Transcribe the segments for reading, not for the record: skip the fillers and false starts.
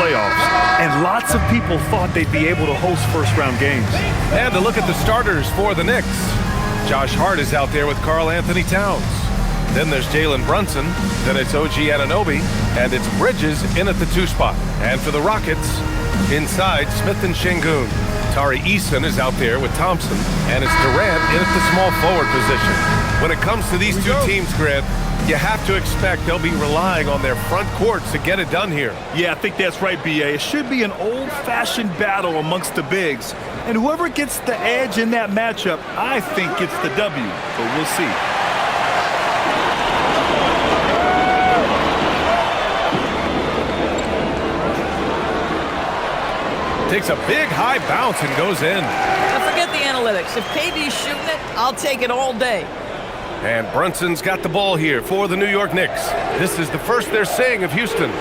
playoffs, and lots of people thought they'd be able to host first-round games. And to look at the starters for the Knicks. Josh Hart is out there with Karl Anthony Towns. Then there's Jalen Brunson. Then it's OG Anunoby. And it's Bridges in at the 2 spot. And for the Rockets, inside Smith and Şengün. Tari Eason is out there with Thompson. And it's Durant in at the small forward position. When it comes to these two teams, Grant, you have to expect they'll be relying on their front courts to get it done here. Yeah, I think that's right, B.A. It should be an old-fashioned battle amongst the bigs. And whoever gets the edge in that matchup, I think gets the W. But we'll see. Takes a big high bounce and goes in. Now forget the analytics. If KD's shooting it, I'll take it all day. And Brunson's got the ball here for the New York Knicks. This is the first they're seeing of Houston.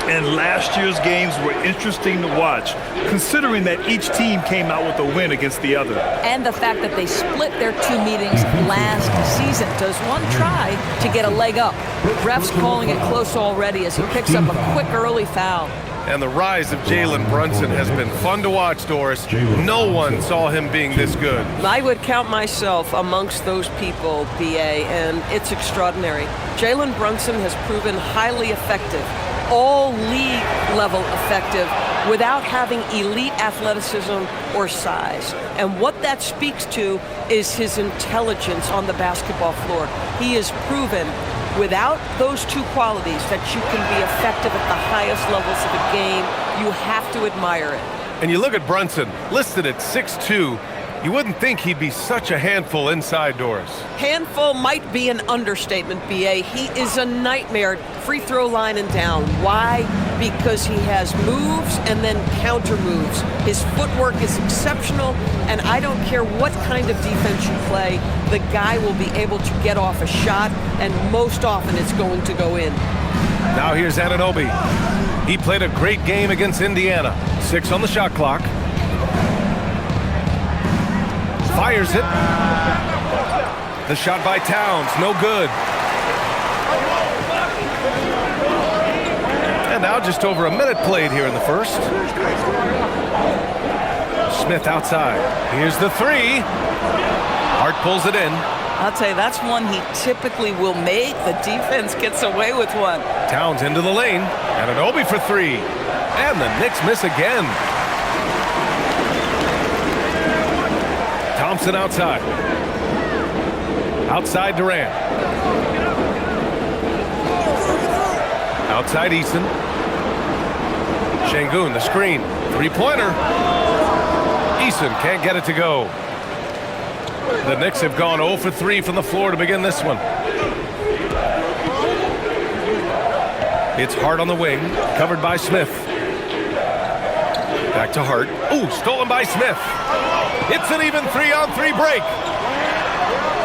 And last year's games were interesting to watch, considering that each team came out with a win against the other. And the fact that they split their 2 meetings last season. Does one try to get a leg up? Ref's calling it close already as he picks up a quick early foul. And the rise of Jalen Brunson has been fun to watch, Doris. No one saw him being this good. I would count myself amongst those people, B.A., and it's extraordinary. Jalen Brunson has proven highly effective, all league level effective, without having elite athleticism or size. And what that speaks to is his intelligence on the basketball floor. He has proven without those 2 qualities that you can be effective at the highest levels of the game. You have to admire it. And you look at Brunson, listed at 6'2". You wouldn't think he'd be such a handful inside, Doris. Handful might be an understatement, B.A. He is a nightmare, free throw line and down. Why? Because he has moves and then counter moves. His footwork is exceptional, and I don't care what kind of defense you play, the guy will be able to get off a shot, and most often it's going to go in. Now here's Anunoby. He played a great game against Indiana. 6 on the shot clock. Fires it. The shot by Towns, no good. And now just over a minute played here in the first. Smith outside. Here's the 3. Hart pulls it in. I'll tell you, that's one he typically will make. The defense gets away with one. Towns into the lane. Anunoby for 3. And the Knicks miss again. Thompson outside. Outside Durant. Outside Eason. Şengün, the screen. 3-pointer. Eason can't get it to go. The Knicks have gone 0 for 3 from the floor to begin this one. It's Hart on the wing, covered by Smith. Back to Hart. Ooh, stolen by Smith. It's an even 3-on-3 break.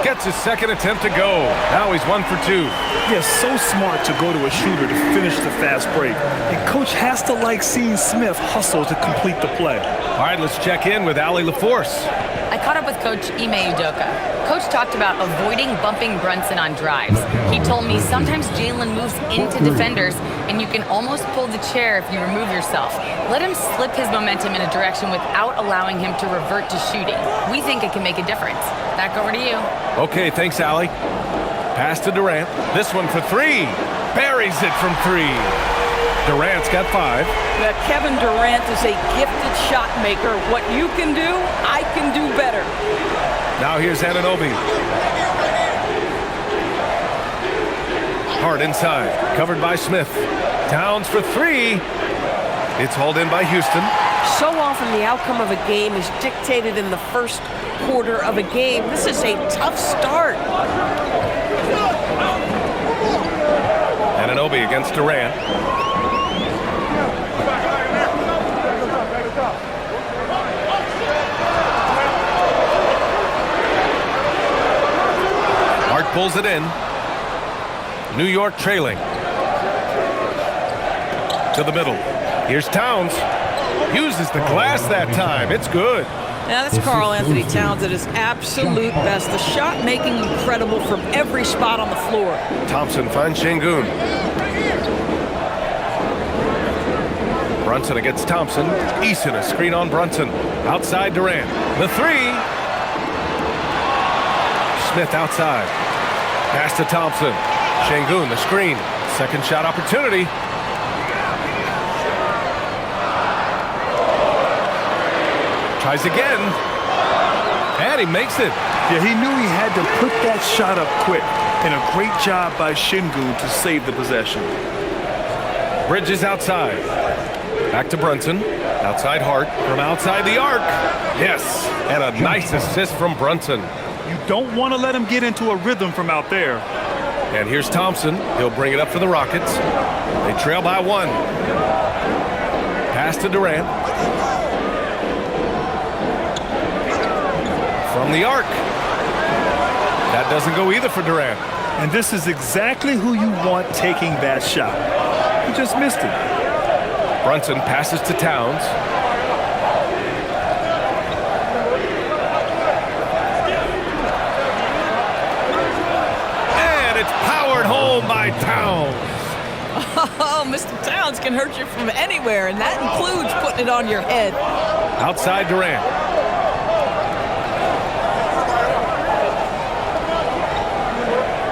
Gets his second attempt to go. Now he's 1 for 2. Yeah, so smart to go to a shooter to finish the fast break. And coach has to like seeing Smith hustle to complete the play. All right, let's check in with Allie LaForce. I caught up with Coach Ime Udoka. Coach talked about avoiding bumping Brunson on drives. He told me sometimes Jalen moves into defenders and you can almost pull the chair if you remove yourself. Let him slip his momentum in a direction without allowing him to revert to shooting. We think it can make a difference. Back over to you. Okay, thanks, Allie. Pass to Durant. This one for 3. Buries it from 3. Durant's got 5. Now, Kevin Durant is a gifted shot maker. What you can do, I can do better. Now here's Anunoby. Hart inside, covered by Smith. Towns for 3. It's hauled in by Houston. So often the outcome of a game is dictated in the first quarter of a game. This is a tough start. Anunoby against Durant. Hart pulls it in. New York trailing. To the middle. Here's Towns. Uses the glass that time. It's good. Now that's Karl Anthony Towns at his absolute best. The shot making incredible from every spot on the floor. Thompson finds Şengün. Brunson against Thompson. Eason, a screen on Brunson. Outside Durant. The three. Smith outside. Pass to Thompson. Şengün, the screen. Second shot opportunity. Tries again. And he makes it. Yeah, he knew he had to put that shot up quick. And a great job by Şengün to save the possession. Bridges outside. Back to Brunson. Outside Hart. From outside the arc. Yes. And a nice assist from Brunson. You don't want to let him get into a rhythm from out there. And here's Thompson. He'll bring it up for the Rockets. They trail by one. Pass to Durant. From the arc. That doesn't go either for Durant. And this is exactly who you want taking that shot. He just missed it. Brunson passes to Towns. And it's powered home by Towns. Oh, Mr. Towns can hurt you from anywhere, and that includes putting it on your head. Outside Durant.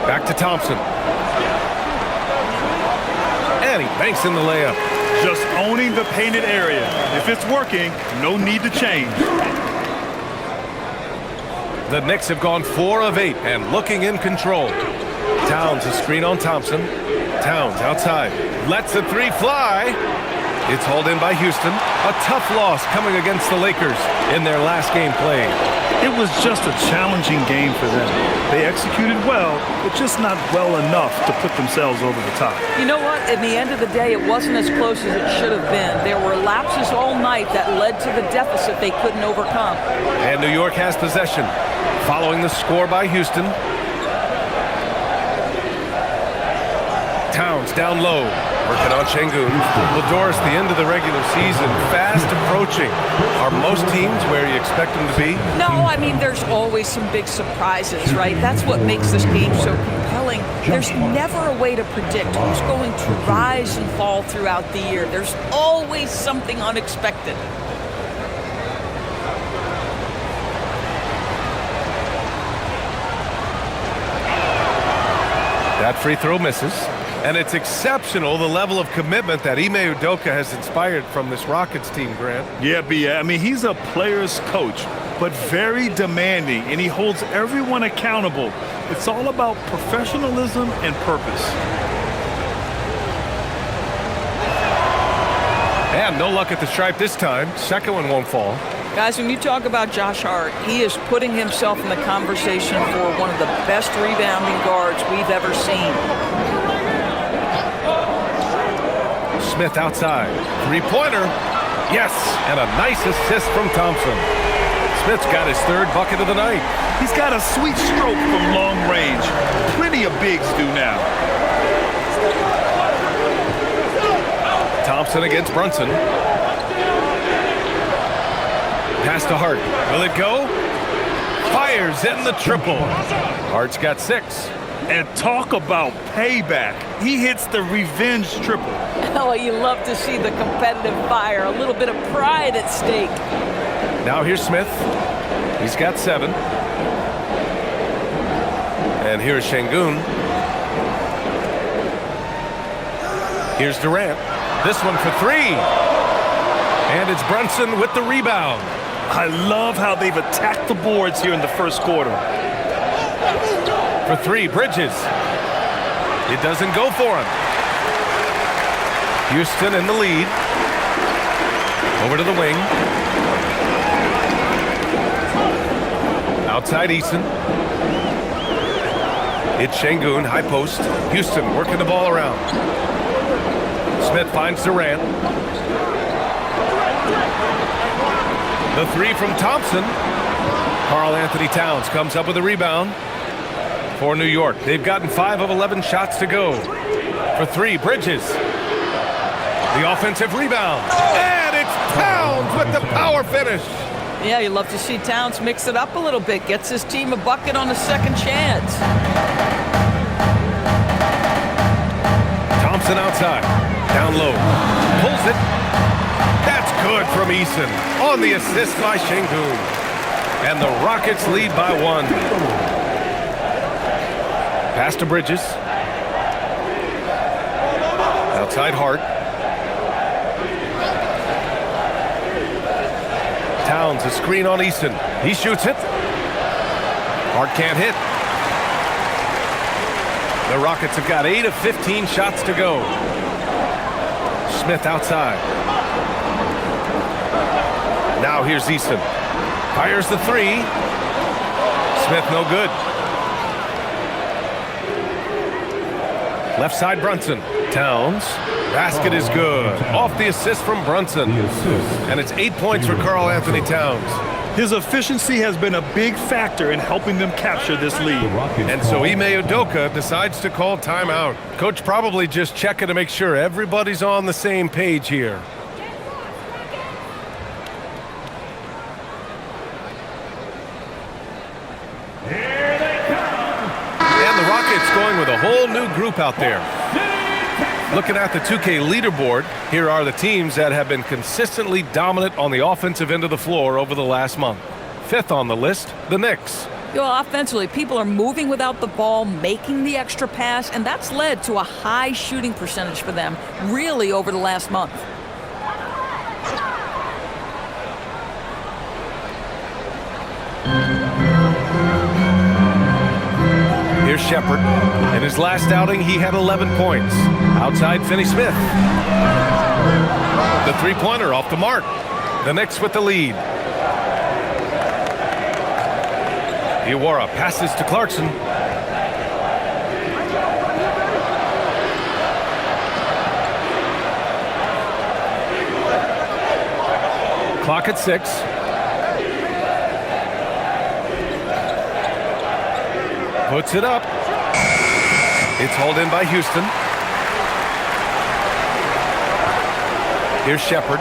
Back to Thompson. And he banks in the layup. Just owning the painted area. If it's working, no need to change. The Knicks have gone 4 of 8 and looking in control. Towns a screen on Thompson. Towns outside. Lets the three fly. It's hauled in by Houston. A tough loss coming against the Lakers in their last game played. It was just a challenging game for them. They executed well, but just not well enough to put themselves over the top. You know what? In the end of the day, it wasn't as close as it should have been. There were lapses all night that led to the deficit they couldn't overcome. And New York has possession. Following the score by Houston. Towns down low. Working on Şengün. Well, Doris, the end of the regular season, fast approaching. Are most teams where you expect them to be? No, I mean, there's always some big surprises, right? That's what makes this game so compelling. There's never a way to predict who's going to rise and fall throughout the year. There's always something unexpected. That free throw misses. And it's exceptional, the level of commitment that Ime Udoka has inspired from this Rockets team, Grant. Yeah, B.A. I mean, he's a player's coach, but very demanding, and he holds everyone accountable. It's all about professionalism and purpose. And no luck at the stripe this time. Second one won't fall. Guys, when you talk about Josh Hart, he is putting himself in the conversation for one of the best rebounding guards we've ever seen. Smith outside. Three-pointer. Yes, and a nice assist from Thompson. Smith's got his third bucket of the night. He's got a sweet stroke from long range. Plenty of bigs do now. Thompson against Brunson. Pass to Hart. Will it go? Fires in the triple. Hart's got 6. And talk about payback. He hits the revenge triple. Oh, you love to see the competitive fire. A little bit of pride at stake. Now here's Smith. He's got 7. And here's Şengün. Here's Durant. This one for 3. And it's Brunson with the rebound. I love how they've attacked the boards here in the first quarter. For 3, Bridges. It doesn't go for him. Houston in the lead. Over to the wing. Outside Eason. It's Şengün, high post. Houston working the ball around. Smith finds Durant. The 3 from Thompson. Karl Anthony Towns comes up with a rebound for New York. They've gotten 5 of 11 shots to go. For 3, Bridges. The offensive rebound. And it's Towns with the power finish. Yeah, you love to see Towns mix it up a little bit. Gets his team a bucket on a second chance. Thompson outside. Down low. Pulls it. Good from Eason on the assist by Şengün. And the Rockets lead by 1. Pass to Bridges. Outside Hart. Towns a screen on Eason. He shoots it. Hart can't hit. The Rockets have got 8 of 15 shots to go. Smith outside. Now here's Eason. Fires the 3. Smith no good. Left side Brunson. Towns. Basket is good. Off the assist from Brunson. And it's 8 points for Karl Anthony Towns. His efficiency has been a big factor in helping them capture this lead. And so Ime Udoka decides to call timeout. Coach probably just checking to make sure everybody's on the same page here. And the Rockets going with a whole new group out there. Looking at the 2K leaderboard, here are the teams that have been consistently dominant on the offensive end of the floor over the last month. 5th on the list, the Knicks. Offensively, people are moving without the ball, making the extra pass, and that's led to a high shooting percentage for them, really over the last month. Here's Shepherd. In his last outing, he had 11 points. Outside, Finney-Smith. The three-pointer off the mark. The Knicks with the lead. Iwara passes to Clarkson. Clock at 6. Puts it up. It's hauled in by Houston. Here's Shepherd.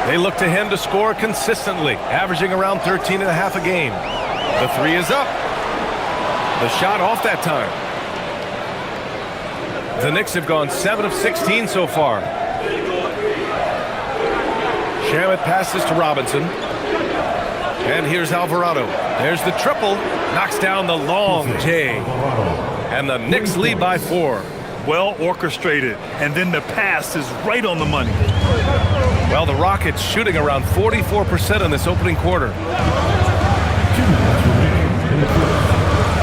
They look to him to score consistently, averaging around 13 and a half a game. The 3 is up. The shot off that time. The Knicks have gone 7 of 16 so far. Shamet passes to Robinson. And here's Alvarado. There's the triple. Knocks down the long J. And the Knicks lead by 4. Well orchestrated. And then the pass is right on the money. Well, the Rockets shooting around 44% in this opening quarter.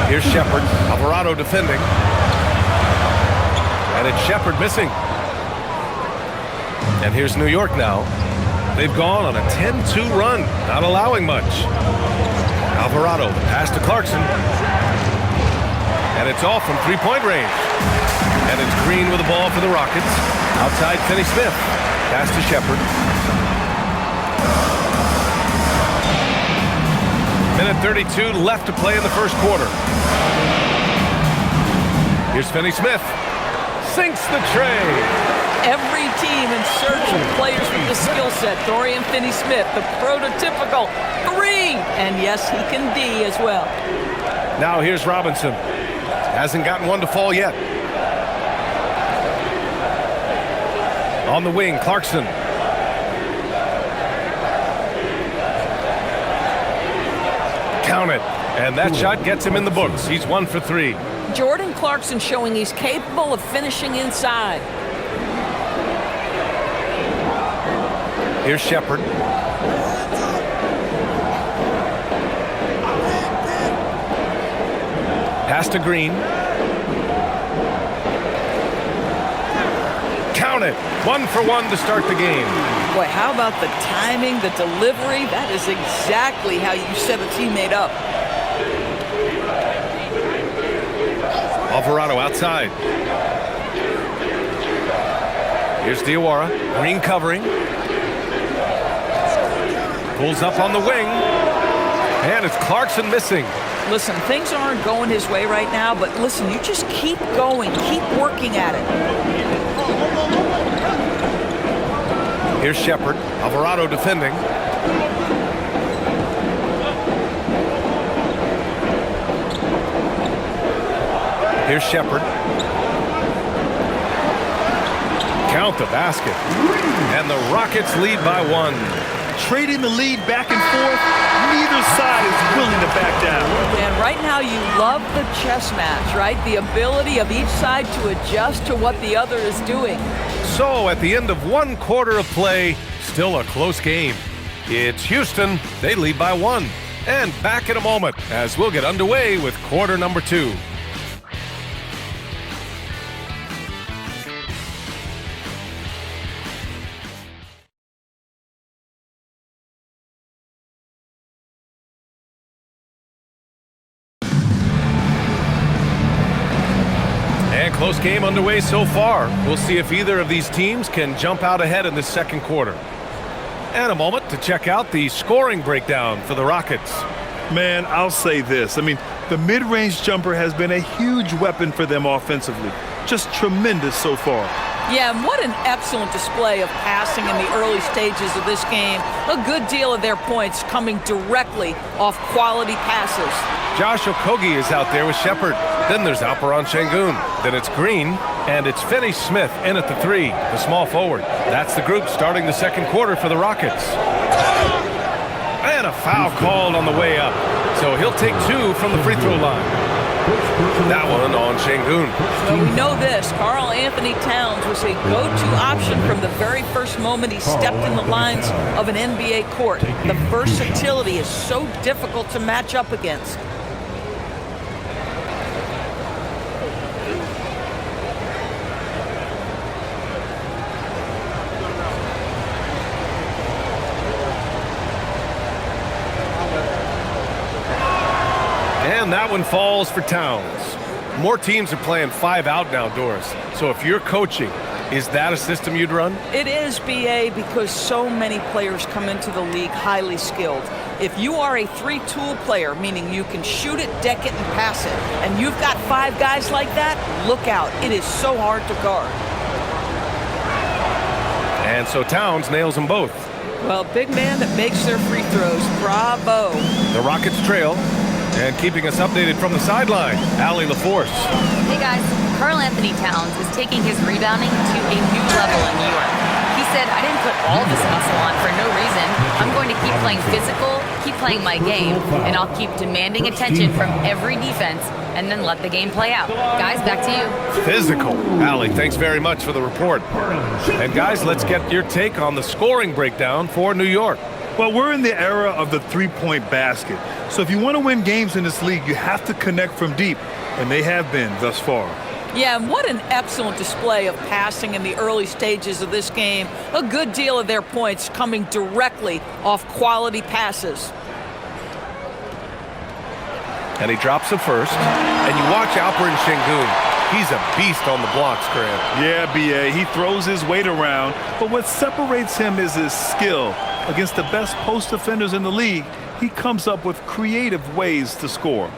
Here's Shepherd. Alvarado defending. And it's Shepherd missing. And here's New York now. They've gone on a 10-2 run, not allowing much. Alvarado, pass to Clarkson. And it's off from three-point range. And it's Green with the ball for the Rockets. Outside, Finney-Smith. Pass to Shepherd. Minute 32 left to play in the first quarter. Here's Finney-Smith. Sinks the tray. Every team in search of players with the skill set. Dorian Finney-Smith, the prototypical 3. And yes, he can D as well. Now here's Robinson. Hasn't gotten one to fall yet. On the wing, Clarkson. Count it. And that shot gets him in the books. He's 1 for 3. Jordan Clarkson showing he's capable of finishing inside. Here's Shepherd. Pass to Green. Count it. 1 for 1 to start the game. Boy, how about the timing, the delivery? That is exactly how you set a teammate up. Alvarado outside. Here's Diawara. Green covering. Pulls up on the wing. And it's Clarkson missing. Listen, things aren't going his way right now, but listen, you just keep going, keep working at it. Here's Shepherd. Alvarado defending. Here's Shepherd. count the basket. And the Rockets lead by 1. Trading the lead back and forth, neither side is willing to back down. And right now you love the chess match, right? The ability of each side to adjust to what the other is doing. So at the end of 1 quarter of play, still a close game. It's Houston. They lead by 1. And back in a moment as we'll get underway with quarter number 2. Close game underway so far. We'll see if either of these teams can jump out ahead in the second quarter. And a moment to check out the scoring breakdown for the Rockets. Man, I'll say this. I mean, the mid-range jumper has been a huge weapon for them offensively. Just tremendous so far. Yeah, and what an excellent display of passing in the early stages of this game. A good deal of their points coming directly off quality passes. Josh Okogie is out there with Shepard. Then there's Alperon Şengün. Then it's Green. And it's Finney Smith in at the 3, the small forward. That's the group starting the second quarter for the Rockets. And a foul called on the way up. So he'll take 2 from the free throw line. That one on Şengün. Well, we know this. Karl Anthony Towns was a go-to option from the very first moment he stepped in the lines of an NBA court. The versatility is so difficult to match up against. And that one falls for Towns. More teams are playing 5 out now, Doris. So if you're coaching, is that a system you'd run? It is, BA, because so many players come into the league highly skilled. If you are a 3-tool player, meaning you can shoot it, deck it, and pass it, and you've got 5 guys like that, look out. It is so hard to guard. And so Towns nails them both. Well, big man that makes their free throws. Bravo. The Rockets trail. And keeping us updated from the sideline, Allie LaForce. Hey guys, Karl Anthony Towns is taking his rebounding to a new level in New York. He said, I didn't put all this muscle on for no reason. I'm going to keep playing physical, keep playing my game, and I'll keep demanding attention from every defense and then let the game play out. Guys, back to you. Physical. Allie, thanks very much for the report. And guys, let's get your take on the scoring breakdown for New York. Well, we're in the era of the three-point basket. So if you want to win games in this league, you have to connect from deep, and they have been thus far. Yeah, and what an excellent display of passing in the early stages of this game. A good deal of their points coming directly off quality passes. And he drops the first. And you watch Alperon Şengün. He's a beast on the blocks, Grant. Yeah, B.A., he throws his weight around, but what separates him is his skill. Against the best post defenders in the league, he comes up with creative ways to score.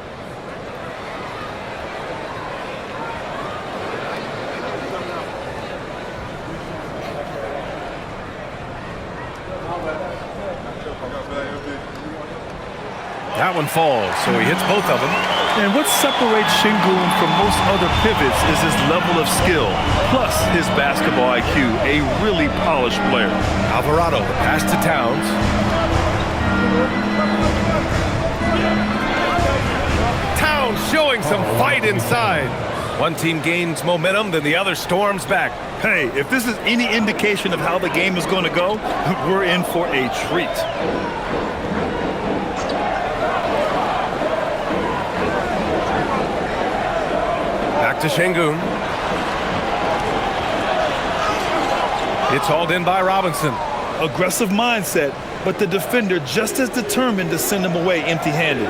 That one falls, so he hits both of them. And what separates Şengün from most other pivots is his level of skill, plus his basketball IQ, a really polished player. Alvarado, the pass to Towns. Towns showing some fight inside. One team gains momentum, then the other storms back. Hey, if this is any indication of how the game is going to go, we're in for a treat. Back to Şengün. It's hauled in by Robinson. Aggressive mindset, but the defender just as determined to send him away empty-handed.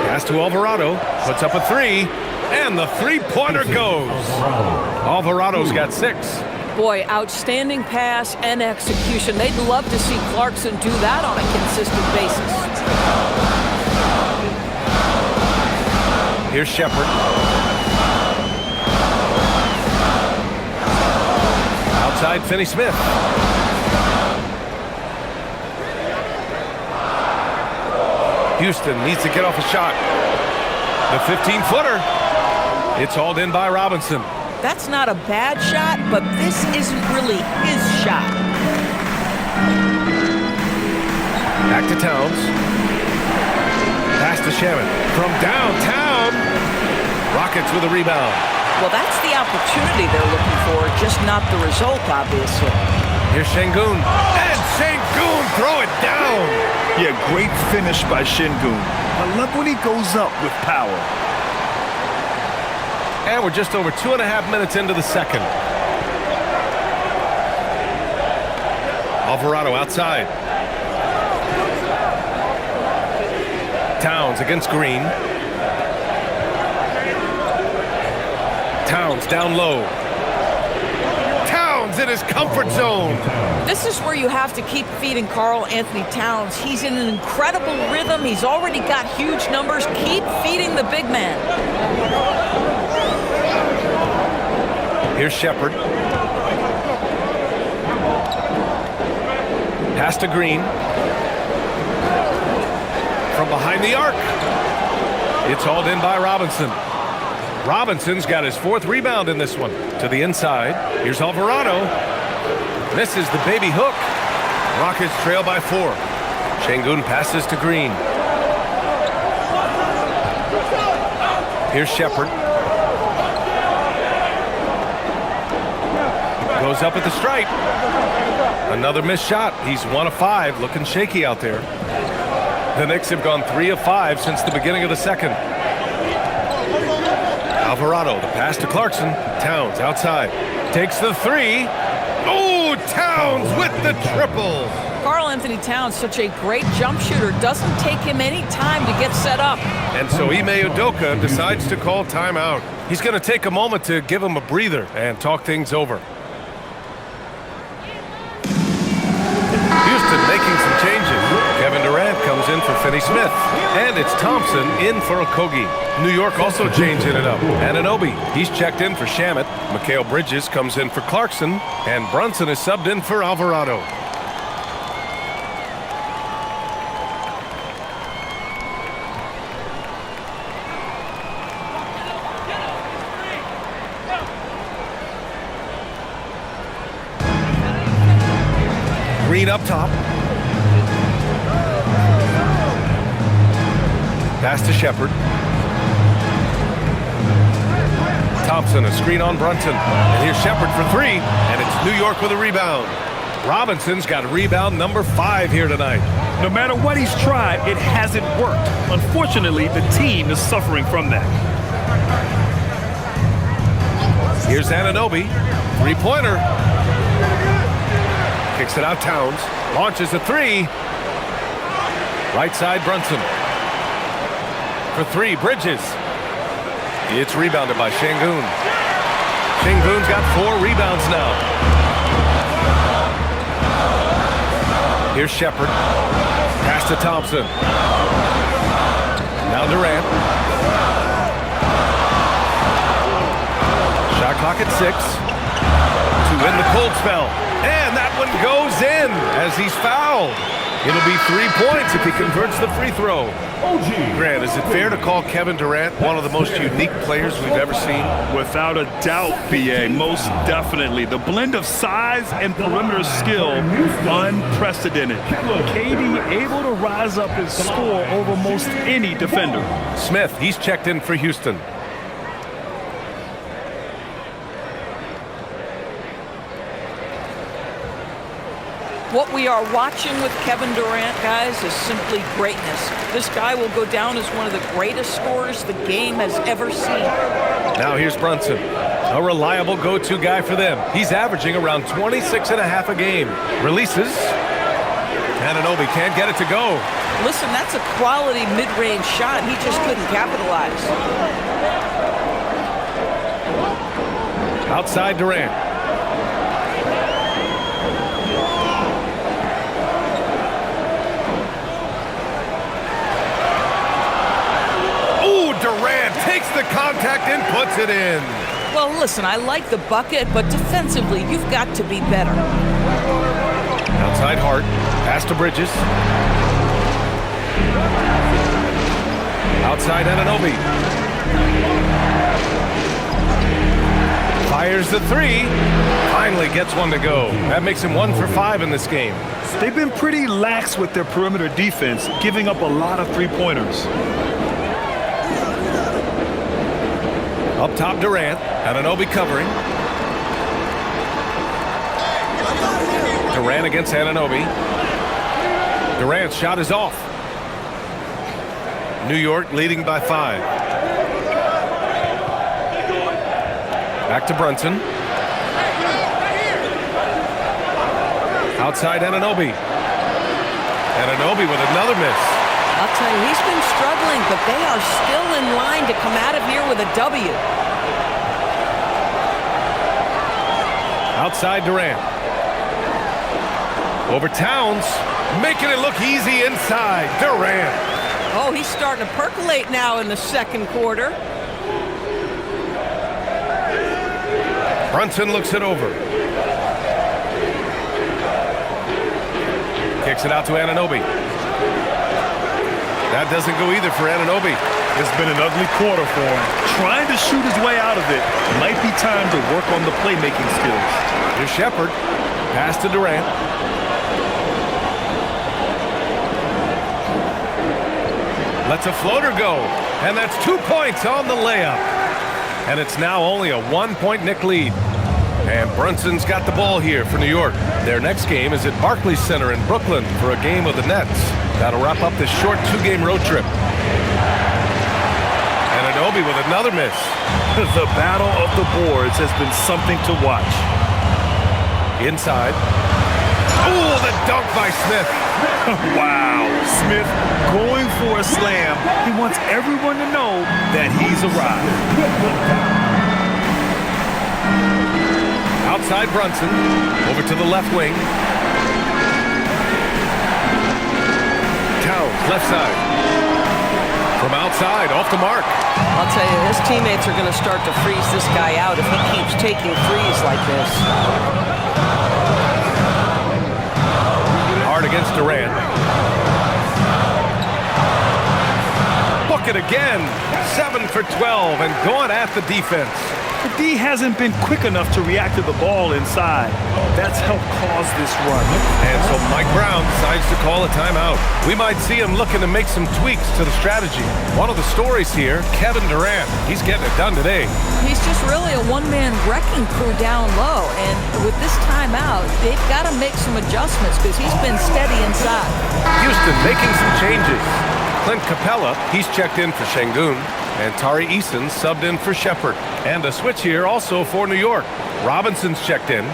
Pass to Alvarado, puts up a 3, and the three-pointer goes. Alvarado's got 6. Boy, outstanding pass and execution. They'd love to see Clarkson do that on a consistent basis. Here's Shepard. Outside, Finney Smith. Houston needs to get off a shot. The 15-footer. It's hauled in by Robinson. That's not a bad shot, but this isn't really his shot. Back to Towns. Pass to Shaman. From downtown. Rockets with a rebound. Well, that's the opportunity they're looking for, just not the result, obviously. Here's Şengün. And Şengün throw it down. Yeah, great finish by Şengün. I love when he goes up with power. And we're just over 2.5 minutes into the second. Alvarado outside. Towns against Green. Towns down low. Towns in his comfort zone. This is where you have to keep feeding Karl Anthony Towns. He's in an incredible rhythm. He's already got huge numbers. Keep feeding the big man. Here's Shepard. Pass to Green. From behind the arc. It's hauled in by Robinson. Robinson's got his 4th rebound in this one. To the inside. Here's Alvarado. Misses the baby hook. Rockets trail by 4. Şengün passes to Green. Here's Shepard. Goes up at the stripe. Another missed shot. He's 1 of 5. Looking shaky out there. The Knicks have gone 3 of 5 since the beginning of the second. Alvarado, the pass to Clarkson. Towns outside. Takes the 3. Oh, Towns with the triple. Karl Anthony Towns, such a great jump shooter. Doesn't take him any time to get set up. And so Ime Udoka decides to call timeout. He's going to take a moment to give him a breather and talk things over. Houston making some changes. Kevin Durant comes in for Finney Smith. And it's Thompson in for Okogie. New York also changing it up. Anunoby, he's checked in for Shamet. Mikal Bridges comes in for Clarkson. And Brunson is subbed in for Alvarado. Green up top. Pass to Shepard. Thompson, a screen on Brunson. And here's Shepard for 3. And it's New York with a rebound. Robinson's got rebound number 5 here tonight. No matter what he's tried, it hasn't worked. Unfortunately, the team is suffering from that. Here's Anunoby. 3-pointer. Kicks it out Towns. Launches a 3. Right side Brunson. For 3, Bridges. It's rebounded by Şengün. Şengün's got 4 rebounds now. Here's Shepard. Pass to Thompson. Now Durant. Shot clock at 6. To win the cold spell. And that one goes in as he's fouled. It'll be 3 points if he converts the free throw. Grant, is it fair to call Kevin Durant one of the most unique players we've ever seen? Without a doubt, BA, most definitely. The blend of size and perimeter skill, unprecedented. KD able to rise up and score over most any defender. Smith, he's checked in for Houston. What we are watching with Kevin Durant, guys, is simply greatness. This guy will go down as one of the greatest scorers the game has ever seen. Now here's Brunson, a reliable go-to guy for them. He's averaging around 26.5 a game. Releases. Anunoby can't get it to go. Listen, that's a quality mid-range shot. He just couldn't capitalize. Outside Durant. Durant takes the contact and puts it in. Well, listen, I like the bucket, but defensively, you've got to be better. Outside Hart. Pass to Bridges. Outside Anunoby. Fires the three. Finally gets one to go. That makes him 1 for 5 in this game. They've been pretty lax with their perimeter defense, giving up a lot of three-pointers. Up top, Durant. Anunoby covering. Durant against Anunoby. Durant's shot is off. New York leading by 5. Back to Brunson. Outside Anunoby. Anunoby with another miss. I'll tell you, he's been struggling, but they are still in line to come out of here with a W. Outside Durant. Over Towns. Making it look easy inside. Durant. Oh, he's starting to percolate now in the second quarter. Brunson looks it over. Kicks it out to Anunoby. That doesn't go either for Anunoby. It's been an ugly quarter for him. Trying to shoot his way out of it. Might be time to work on the playmaking skills. Here's Shepherd. Pass to Durant. Lets a floater go. And that's 2 points on the layup. And it's now only a 1-point Knick lead. And Brunson's got the ball here for New York. Their next game is at Barclays Center in Brooklyn for a game with the Nets. That'll wrap up this short 2-game road trip. Anunoby with another miss. The battle of the boards has been something to watch. Inside. Oh, the dunk by Smith. Wow. Smith going for a slam. He wants everyone to know that he's arrived. Outside Brunson. Over to the left wing. Towns, left side. From outside, off the mark. I'll tell you, his teammates are going to start to freeze this guy out if he keeps taking threes like this. Hard against Durant. Bucket again. 7 for 12 and going at the defense. The D hasn't been quick enough to react to the ball inside. That's helped cause this run. And so Mike Brown decides to call a timeout. We might see him looking to make some tweaks to the strategy. One of the stories here, Kevin Durant. He's getting it done today. He's just really a one-man wrecking crew down low. And with this timeout, they've got to make some adjustments because he's been steady inside. Houston making some changes. Clint Capella, he's checked in for Şengün. And Tari Eason subbed in for Shepherd. And a switch here also for New York. Robinson's checked in.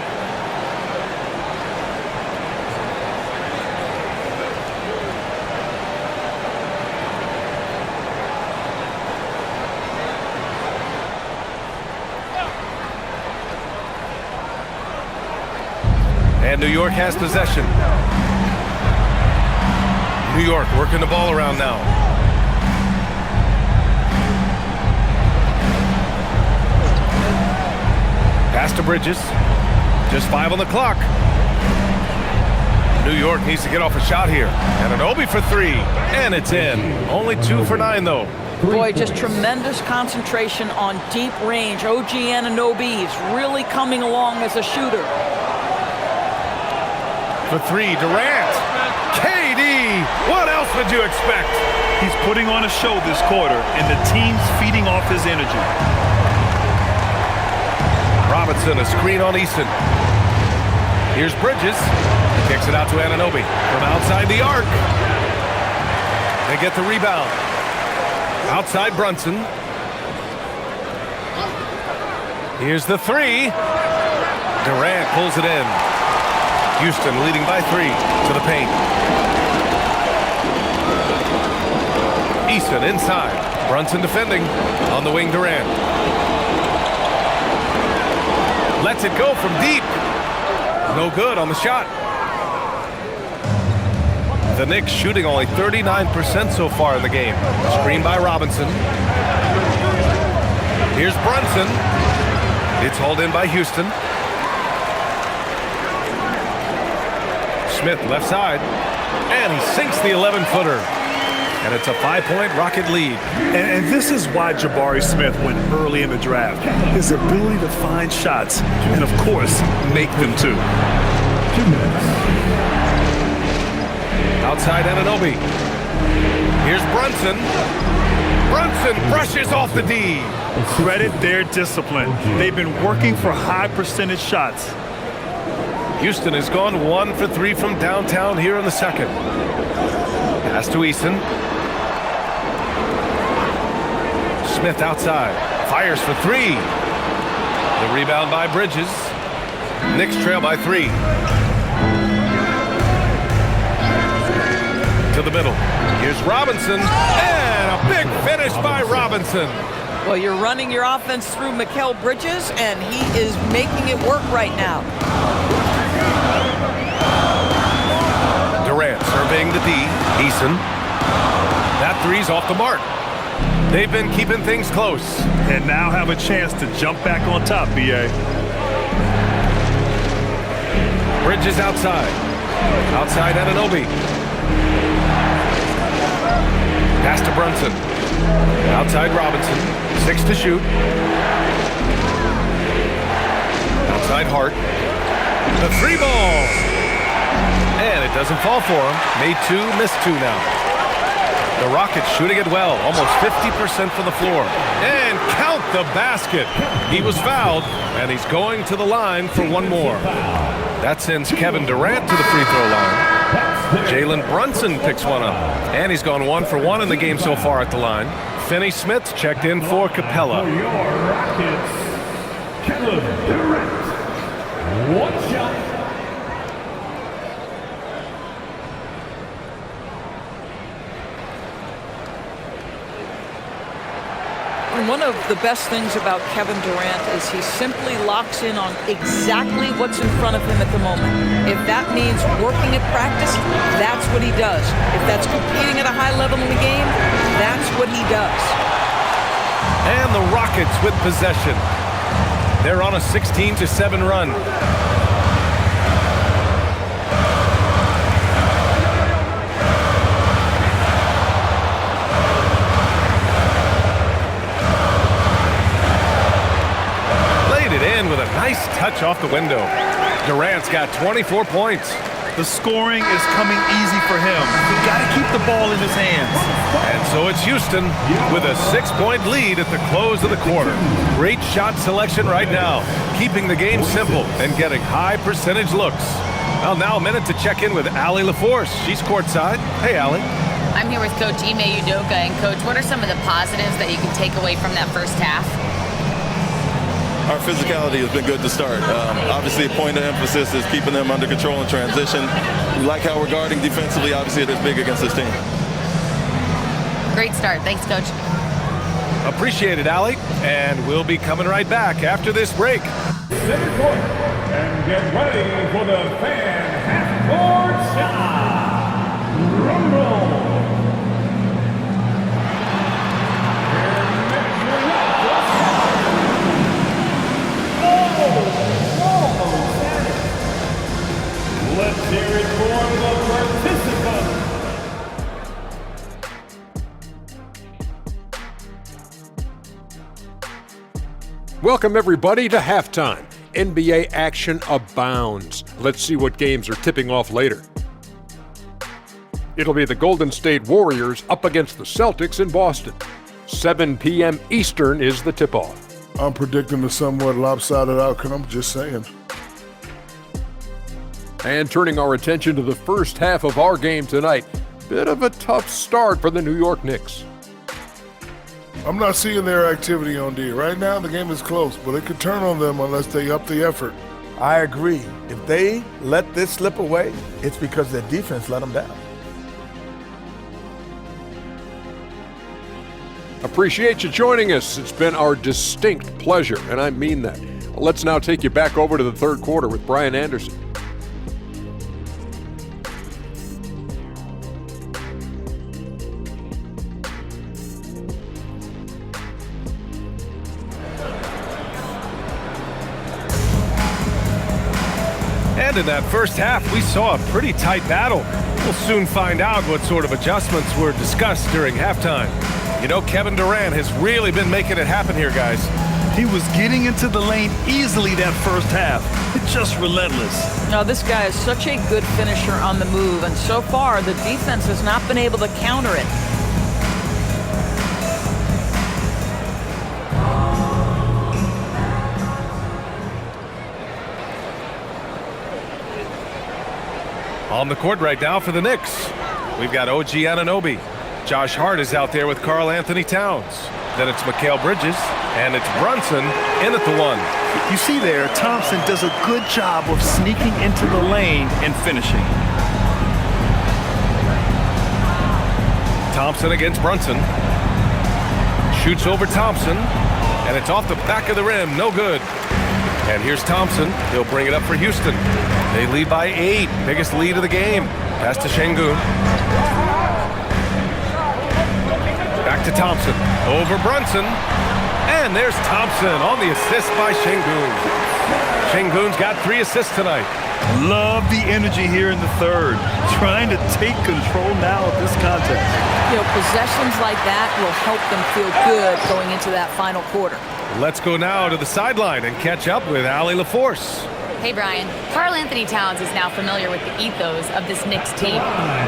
And New York has possession. New York working the ball around now. Pass to Bridges. Just 5 on the clock. New York needs to get off a shot here. Anunoby for 3. And it's in. Only 2 for 9, though. Boy, just tremendous concentration on deep range. OG Anunoby is really coming along as a shooter. For 3, Durant. KD! What else would you expect? He's putting on a show this quarter, and the team's feeding off his energy. Robinson, a screen on Eason. Here's Bridges. Kicks it out to Anunoby from outside the arc. They get the rebound. Outside Brunson. Here's the 3. Durant pulls it in. Houston leading by 3 to the paint. Eason inside. Brunson defending. On the wing, Durant. Lets it go from deep. No good on the shot. The Knicks shooting only 39% so far in the game. Screen by Robinson. Here's Brunson. It's hauled in by Houston. Smith left side. And he sinks the 11-footer. and it's a 5-point Rocket lead. And this is why Jabari Smith went early in the draft. His ability to find shots and, of course, make them too. Outside Anunoby. Here's Brunson. Brunson brushes off the D. Credit their discipline. They've been working for high percentage shots. Houston has gone 1 for 3 from downtown here in the second. Pass to Eason. Smith outside. Fires for 3. The rebound by Bridges. Knicks trail by 3. To the middle. Here's Robinson. And a big finish by Robinson. Well, you're running your offense through Mikal Bridges, and he is making it work right now. Durant surveying the D. Eason. That three's off the mark. They've been keeping things close. And now have a chance to jump back on top, B.A. Bridges outside. Outside Anunoby. Pass to Brunson. Outside Robinson. 6 to shoot. Outside Hart. The 3 ball. And it doesn't fall for him. Made 2, missed 2 now. The Rockets shooting it well. Almost 50% from the floor. And count the basket. He was fouled, and he's going to the line for 1 more. That sends Kevin Durant to the free throw line. Jalen Brunson picks one up. And he's gone 1 for 1 in the game so far at the line. Finney Smith checked in for Capella. For your Rockets, Kevin Durant. 1 shot. And one of the best things about Kevin Durant is he simply locks in on exactly what's in front of him at the moment. If that means working at practice, that's what he does. If that's competing at a high level in the game, that's what he does. And the Rockets with possession. They're on a 16-7 run. With a nice touch off the window. Durant's got 24 points. The scoring is coming easy for him. You got to keep the ball in his hands. And so it's Houston with a 6-point lead at the close of the quarter. Great shot selection right now, keeping the game simple and getting high percentage looks. Well, now a minute to check in with Allie LaForce. She's courtside. Hey, Allie. I'm here with Coach Ime Udoka. And, Coach, what are some of the positives that you can take away from that first half? Our physicality has been good to start. Obviously, a point of emphasis is keeping them under control in transition. We like how we're guarding defensively. Obviously, it is big against this team. Great start. Thanks, Coach. Appreciate it, Allie. And we'll be coming right back after this break. Center court. And get ready for the fan half-court shot. Rumble. Let's hear it for the participants. Welcome, everybody, to halftime. NBA action abounds. Let's see what games are tipping off later. It'll be the Golden State Warriors up against the Celtics in Boston. 7 p.m. Eastern is the tip-off. I'm predicting a somewhat lopsided outcome, just saying. And turning our attention to the first half of our game tonight, bit of a tough start for the New York Knicks. I'm not seeing their activity on D. Right now, the game is close, but it could turn on them unless they up the effort. I agree. If they let this slip away, it's because their defense let them down. Appreciate you joining us. It's been our distinct pleasure, and I mean that. Let's now take you back over to the third quarter with Brian Anderson. And in that first half, we saw a pretty tight battle. We'll soon find out what sort of adjustments were discussed during halftime. You know, Kevin Durant has really been making it happen here, guys. He was getting into the lane easily that first half. It's just relentless. Now, this guy is such a good finisher on the move, and so far the defense has not been able to counter it. On the court right now for the Knicks, we've got OG Anunoby. Josh Hart is out there with Karl Anthony Towns. Then it's Mikal Bridges, and it's Brunson in at the 1. You see there, Thompson does a good job of sneaking into the lane and finishing. Thompson against Brunson. Shoots over Thompson, and it's off the back of the rim, no good. And here's Thompson. He'll bring it up for Houston. They lead by 8, biggest lead of the game. Pass to Şengün. Back to Thompson, over Brunson, and there's Thompson on the assist by Şengün. Şengün's got 3 assists tonight. Love the energy here in the third, trying to take control now of this contest. You know, possessions like that will help them feel good going into that final quarter. Let's go now to the sideline and catch up with Allie LaForce. Hey, Brian. Karl Anthony Towns is now familiar with the ethos of this Knicks team.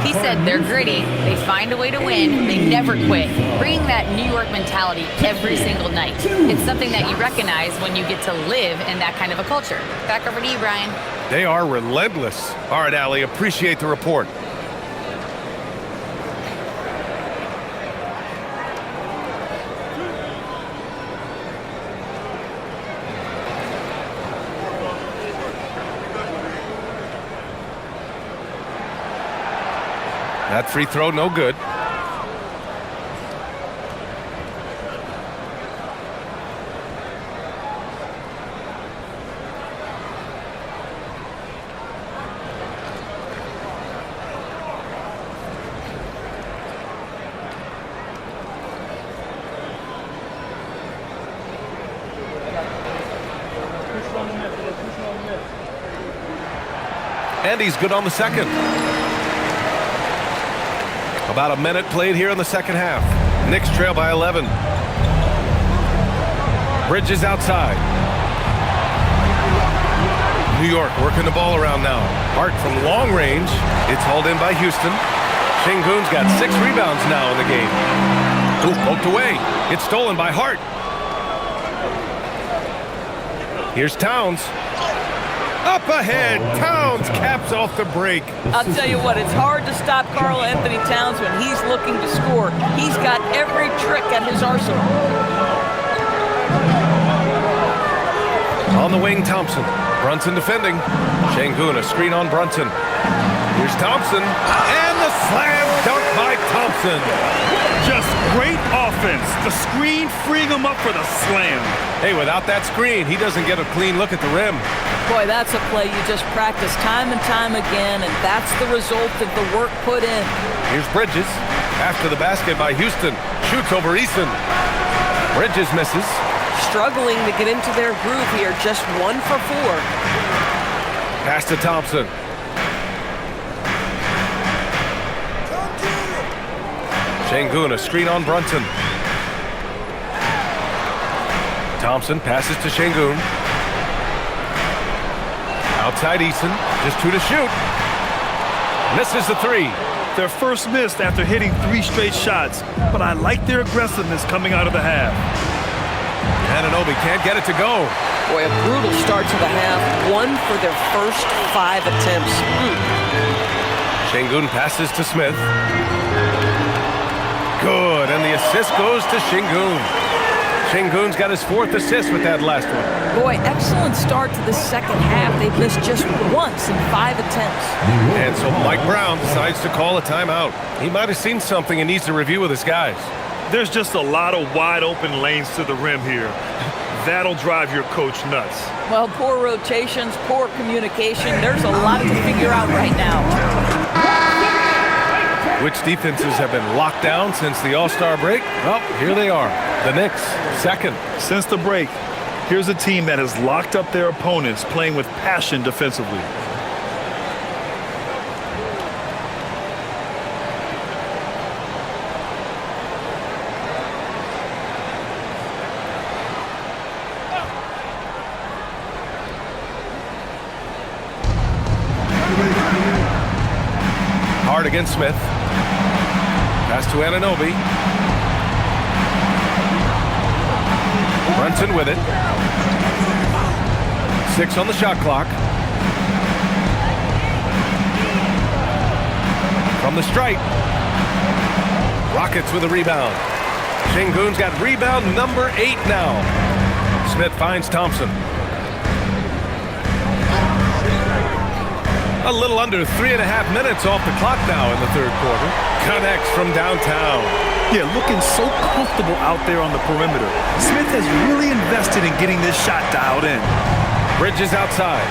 He said they're gritty, they find a way to win, they never quit, bringing that New York mentality every single night. It's something that you recognize when you get to live in that kind of a culture. Back over to you, Brian. They are relentless. All right, Allie, appreciate the report. That free throw, no good. And he's good on the second. About a minute played here in the second half. Knicks trail by 11. Bridges outside. New York working the ball around now. Hart from long range. It's hauled in by Houston. Şengün's got 6 rebounds now in the game. Ooh, poked away. It's stolen by Hart. Here's Towns. Up ahead, Towns caps off the break. I'll tell you what, it's hard to stop Karl Anthony Towns when he's looking to score. He's got every trick at his arsenal. On the wing, Thompson. Brunson defending. Şengün, a screen on Brunson. Here's Thompson, and the slam dunk by Thompson. Just great offense. The screen freeing him up for the slam. Hey, without that screen, he doesn't get a clean look at the rim. Boy, that's a play you just practice time and time again, and that's the result of the work put in. Here's Bridges. After the basket by Houston. Shoots over Eason. Bridges misses. Struggling to get into their groove here, just 1 for 4. Pass to Thompson. Şengün, a screen on Brunson. Thompson passes to Şengün. Outside Eason, just 2 to shoot. Misses the 3. Their first miss after hitting 3 straight shots, but I like their aggressiveness coming out of the half. Anunoby can't get it to go. Boy, a brutal start to the half. 1 for their first 5 attempts. Şengün passes to Smith. Good, and the assist goes to Şengün. Şengün's got his 4th assist with that last one. Boy, excellent start to the second half. They've missed just once in 5 attempts. And so Mike Brown decides to call a timeout. He might have seen something and needs to review with his guys. There's just a lot of wide open lanes to the rim here. That'll drive your coach nuts. Well, poor rotations, poor communication. There's a lot to figure out right now. Which defenses have been locked down since the All-Star break? Well, here they are. The Knicks, second. Since the break, here's a team that has locked up their opponents, playing with passion defensively. against Smith. Pass to Anunoby. Brunson with it. 6 on the shot clock. From the stripe. Rockets with a rebound. Şengün's got rebound number 8 now. Smith finds Thompson. A little under 3.5 minutes off the clock now in the third quarter. Connects from downtown. Yeah, looking so comfortable out there on the perimeter. Smith has really invested in getting this shot dialed in. Bridges outside.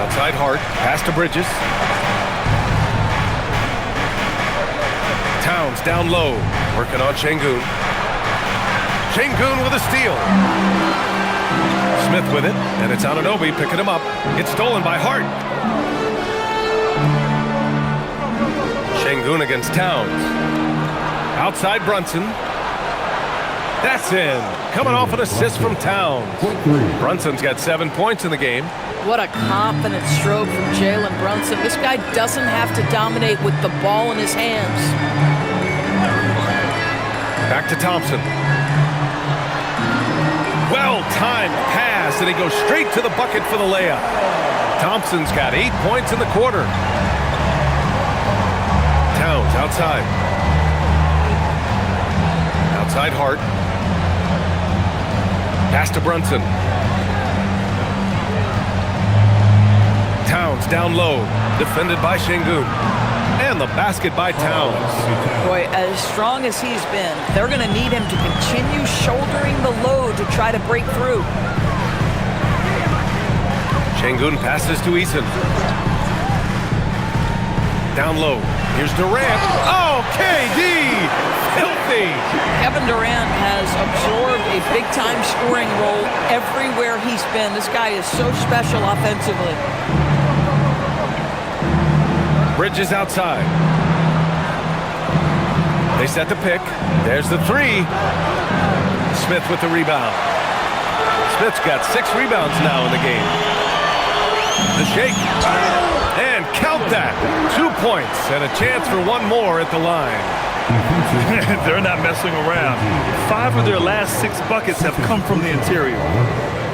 Outside Hart. Pass to Bridges. Towns down low. Working on Şengün. Şengün with a steal. Smith with it, and it's Anunoby picking him up. It's stolen by Hart. Şengün against Towns. Outside Brunson. That's in. Coming off an assist from Towns. Brunson's got 7 points in the game. What a confident stroke from Jalen Brunson. This guy doesn't have to dominate with the ball in his hands. Back to Thompson. Well-timed pass, and he goes straight to the bucket for the layup. Thompson's got 8 points in the quarter. Towns outside. Outside Hart. Pass to Brunson. Towns down low, defended by Şengün. And the basket by Towns. Boy, as strong as he's been, they're going to need him to continue shouldering the load to try to break through. Şengün passes to Eason. Down low. Here's Durant. Oh, KD! Filthy! Kevin Durant has absorbed a big-time scoring role everywhere he's been. This guy is so special offensively. Bridges outside. They set the pick. There's the 3. Smith with the rebound. Smith's got 6 rebounds now in the game. The shake. And count that. 2 points and a chance for one more at the line. They're not messing around. 5 of their last 6 buckets have come from the interior.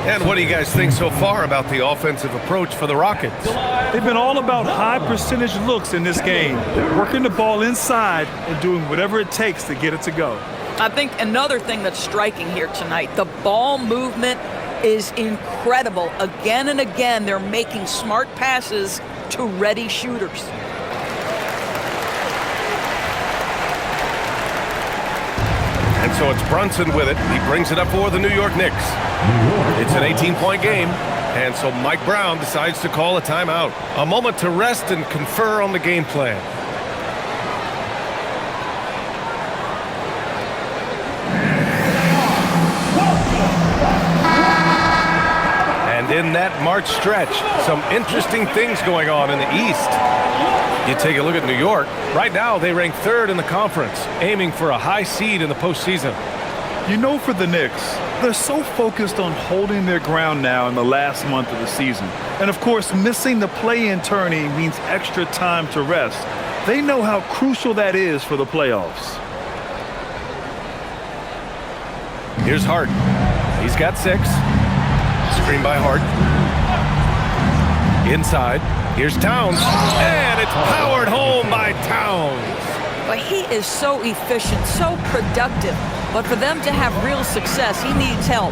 And what do you guys think so far about the offensive approach for the Rockets? They've been all about high percentage looks in this game. Working the ball inside and doing whatever it takes to get it to go. I think another thing that's striking here tonight, the ball movement is incredible. Again and again, they're making smart passes to ready shooters. And so it's Brunson with it. He brings it up for the New York Knicks. It's an 18-point game, and so Mike Brown decides to call a timeout. A moment to rest and confer on the game plan. And in that March stretch, some interesting things going on in the East. You take a look at New York. Right now, they rank 3rd in the conference, aiming for a high seed in the postseason. You know, for the Knicks, they're so focused on holding their ground now in the last month of the season. And of course, missing the play-in tourney means extra time to rest. They know how crucial that is for the playoffs. Here's Hart. He's got 6. Screen by Hart. Inside. Here's Towns. And it's powered home by Towns. But he is so efficient, so productive. But for them to have real success, he needs help.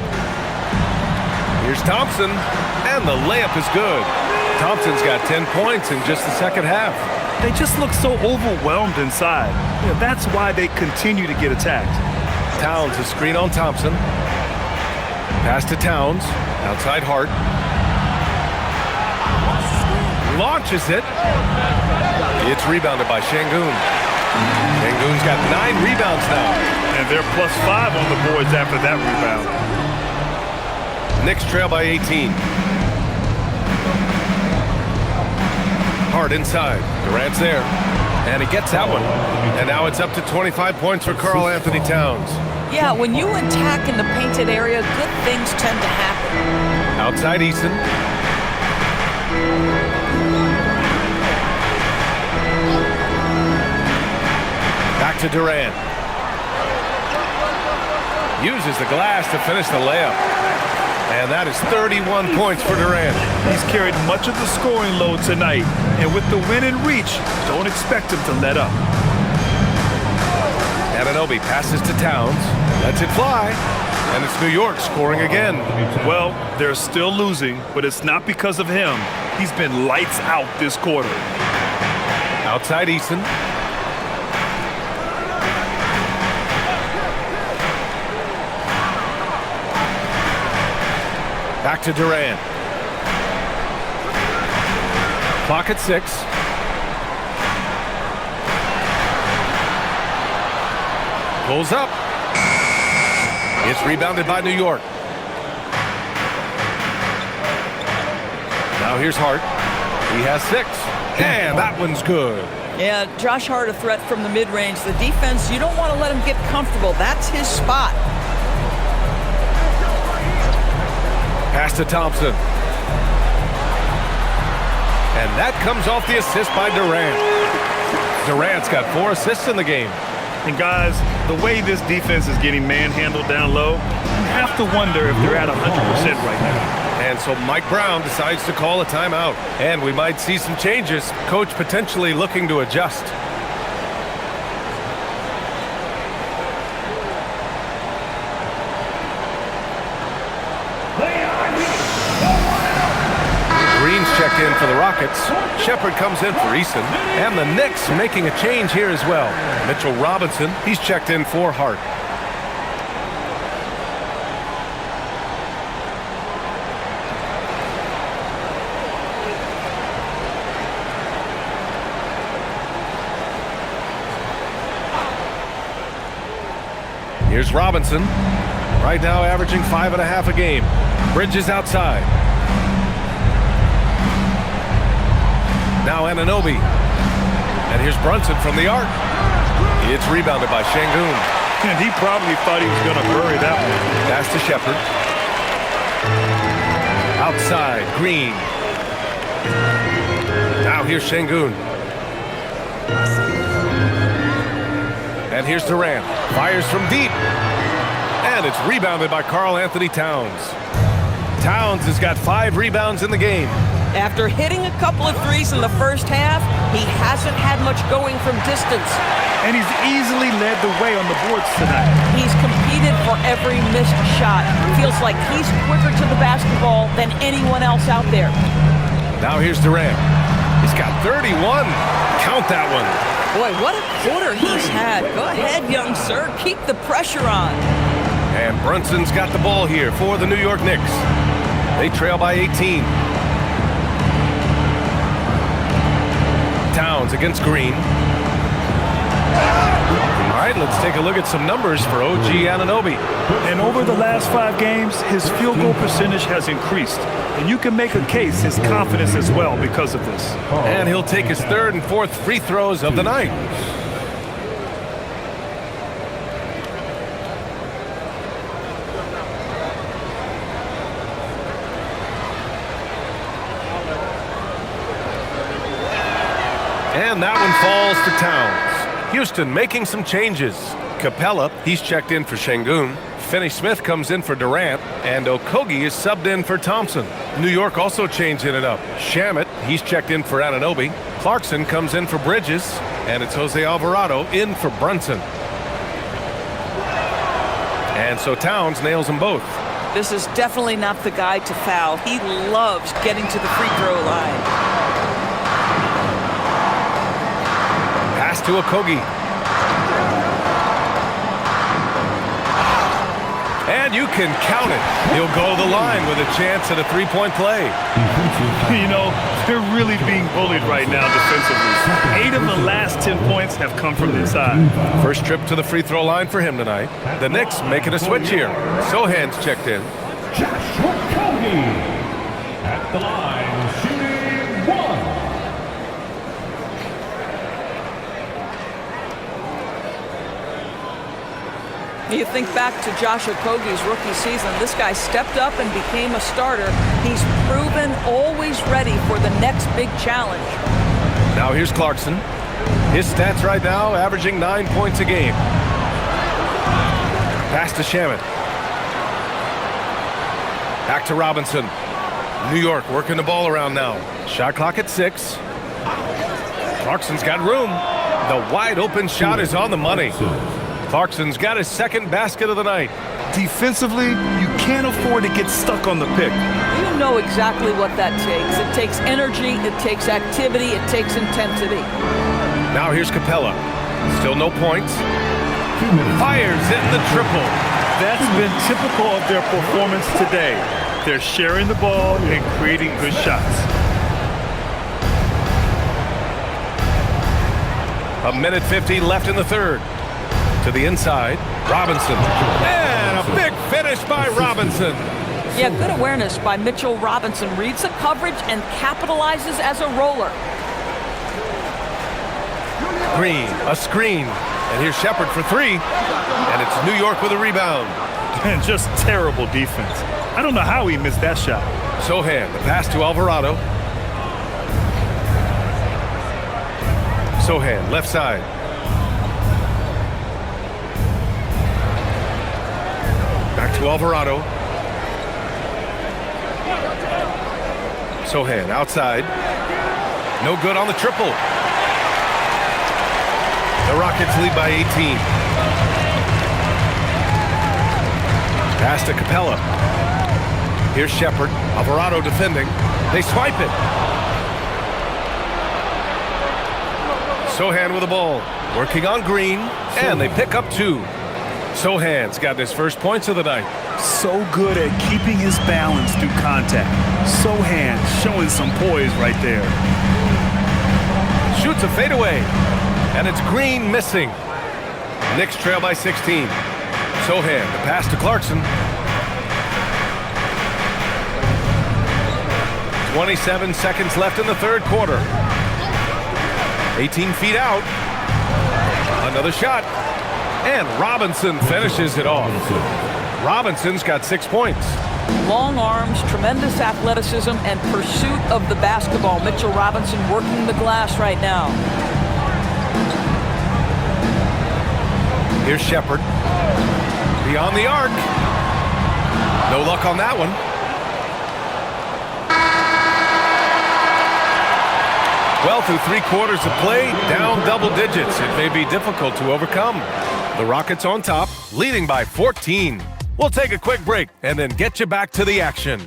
Here's Thompson, and the layup is good. Thompson's got 10 points in just the second half. They just look so overwhelmed inside. You know, that's why they continue to get attacked. Towns, a screen on Thompson. Pass to Towns, outside Hart. Launches it. It's rebounded by Şengün. Şengün's got 9 rebounds now. And they're +5 on the boards after that rebound. Knicks trail by 18. Hart inside. Durant's there. And he gets that one. And now it's up to 25 points for Karl Anthony Towns. Yeah, when you attack in the painted area, good things tend to happen. Outside Eason. Back to Durant. Uses the glass to finish the layup. And that is 31 points for Durant. He's carried much of the scoring load tonight. And with the win in reach, don't expect him to let up. Anunoby passes to Towns. Lets it fly. And it's New York scoring again. Well, they're still losing, but it's not because of him. He's been lights out this quarter. Outside Eason. Back to Durant. Clock at 6. Pulls up. It's rebounded by New York. Now here's Hart. He has 6. And that one's good. Yeah, Josh Hart, a threat from the mid-range. The defense, you don't want to let him get comfortable. That's his spot. Pass to Thompson. And that comes off the assist by Durant. Durant's got 4 assists in the game. And guys, the way this defense is getting manhandled down low, you have to wonder if they're at 100% right now. And so Mike Brown decides to call a timeout. And we might see some changes. Coach potentially looking to adjust. Green's checked in for the Rockets. Shepard comes in for Eason. And the Knicks making a change here as well. Mitchell Robinson, he's checked in for Hart. Here's Robinson. Right now averaging 5.5 a game. Bridges outside. Now Anunoby. And here's Brunson from the arc. It's rebounded by Şengün. And he probably thought he was going to bury that one. Pass to Shepard. Outside, Green. Now here's Şengün. And here's Durant. Fires from deep. And it's rebounded by Karl-Anthony Towns. Towns has got 5 rebounds in the game. After hitting a couple of threes in the first half, he hasn't had much going from distance. And he's easily led the way on the boards tonight. He's competed for every missed shot. Feels like he's quicker to the basketball than anyone else out there. Now here's Durant. He's got 31. Count that one. Boy, what a quarter he's had. Go ahead, young sir. Keep the pressure on. And Brunson's got the ball here for the New York Knicks. They trail by 18. Towns against Green. All right, let's take a look at some numbers for OG Anunoby. And over the last 5 games, his field goal percentage has increased. And you can make a case his confidence as well because of this. And he'll take his 3rd and 4th free throws of the night. And that one falls to Towns. Houston making some changes. Capella, he's checked in for Şengün. Finney-Smith comes in for Durant. And Okogie is subbed in for Thompson. New York also changing it up. Shamet, he's checked in for Anunoby. Clarkson comes in for Bridges. And it's Jose Alvarado in for Brunson. And so Towns nails them both. This is definitely not the guy to foul. He loves getting to the free throw line. Pass to Okogie. And you can count it. He'll go to the line with a chance at a 3-point play. You know, they're really being bullied right now defensively. 8 of the last 10 points have come from inside. First trip to the free throw line for him tonight. The Knicks making a switch here. Sohan's checked in. Josh Okogie at the line, shooting 1. You think back to Josh Okogie's rookie season. This guy stepped up and became a starter. He's proven always ready for the next big challenge. Now here's Clarkson. His stats right now averaging 9 points a game. Pass to Shaman. Back to Robinson. New York working the ball around now. Shot clock at 6. Clarkson's got room. The wide open shot is on the money. Clarkson's got his second basket of the night. Defensively, you can't afford to get stuck on the pick. You know exactly what that takes. It takes energy, it takes activity, it takes intensity. Now here's Capella. Still no points. Fires in the triple. That's been typical of their performance today. They're sharing the ball and creating good shots. A minute 50 left in the third. To the inside, Robinson. And a big finish by Robinson. Yeah, good awareness by Mitchell Robinson. Reads the coverage and capitalizes as a roller. Green, a screen. And here's Shepard for 3. And it's New York with a rebound. And just terrible defense. I don't know how he missed that shot. Sohan, the pass to Alvarado. Sohan, left side. Back to Alvarado. Sohan outside. No good on the triple. The Rockets lead by 18. Pass to Capella. Here's Shepard. Alvarado defending. They swipe it. Sohan with the ball. Working on Green. And they pick up 2. Sohan's got his first points of the night. So good at keeping his balance through contact. Sohan showing some poise right there. Shoots a fadeaway. And it's Green missing. Knicks trail by 16. Sohan, the pass to Clarkson. 27 seconds left in the third quarter. 18 feet out. Another shot. And Robinson finishes it off. Robinson's got 6 points. Long arms, tremendous athleticism, and pursuit of the basketball. Mitchell Robinson working the glass right now. Here's Shepard. Beyond the arc. No luck on that one. Well, through 3 quarters of play, down double digits. It may be difficult to overcome. The Rockets on top, leading by 14. We'll take a quick break and then get you back to the action.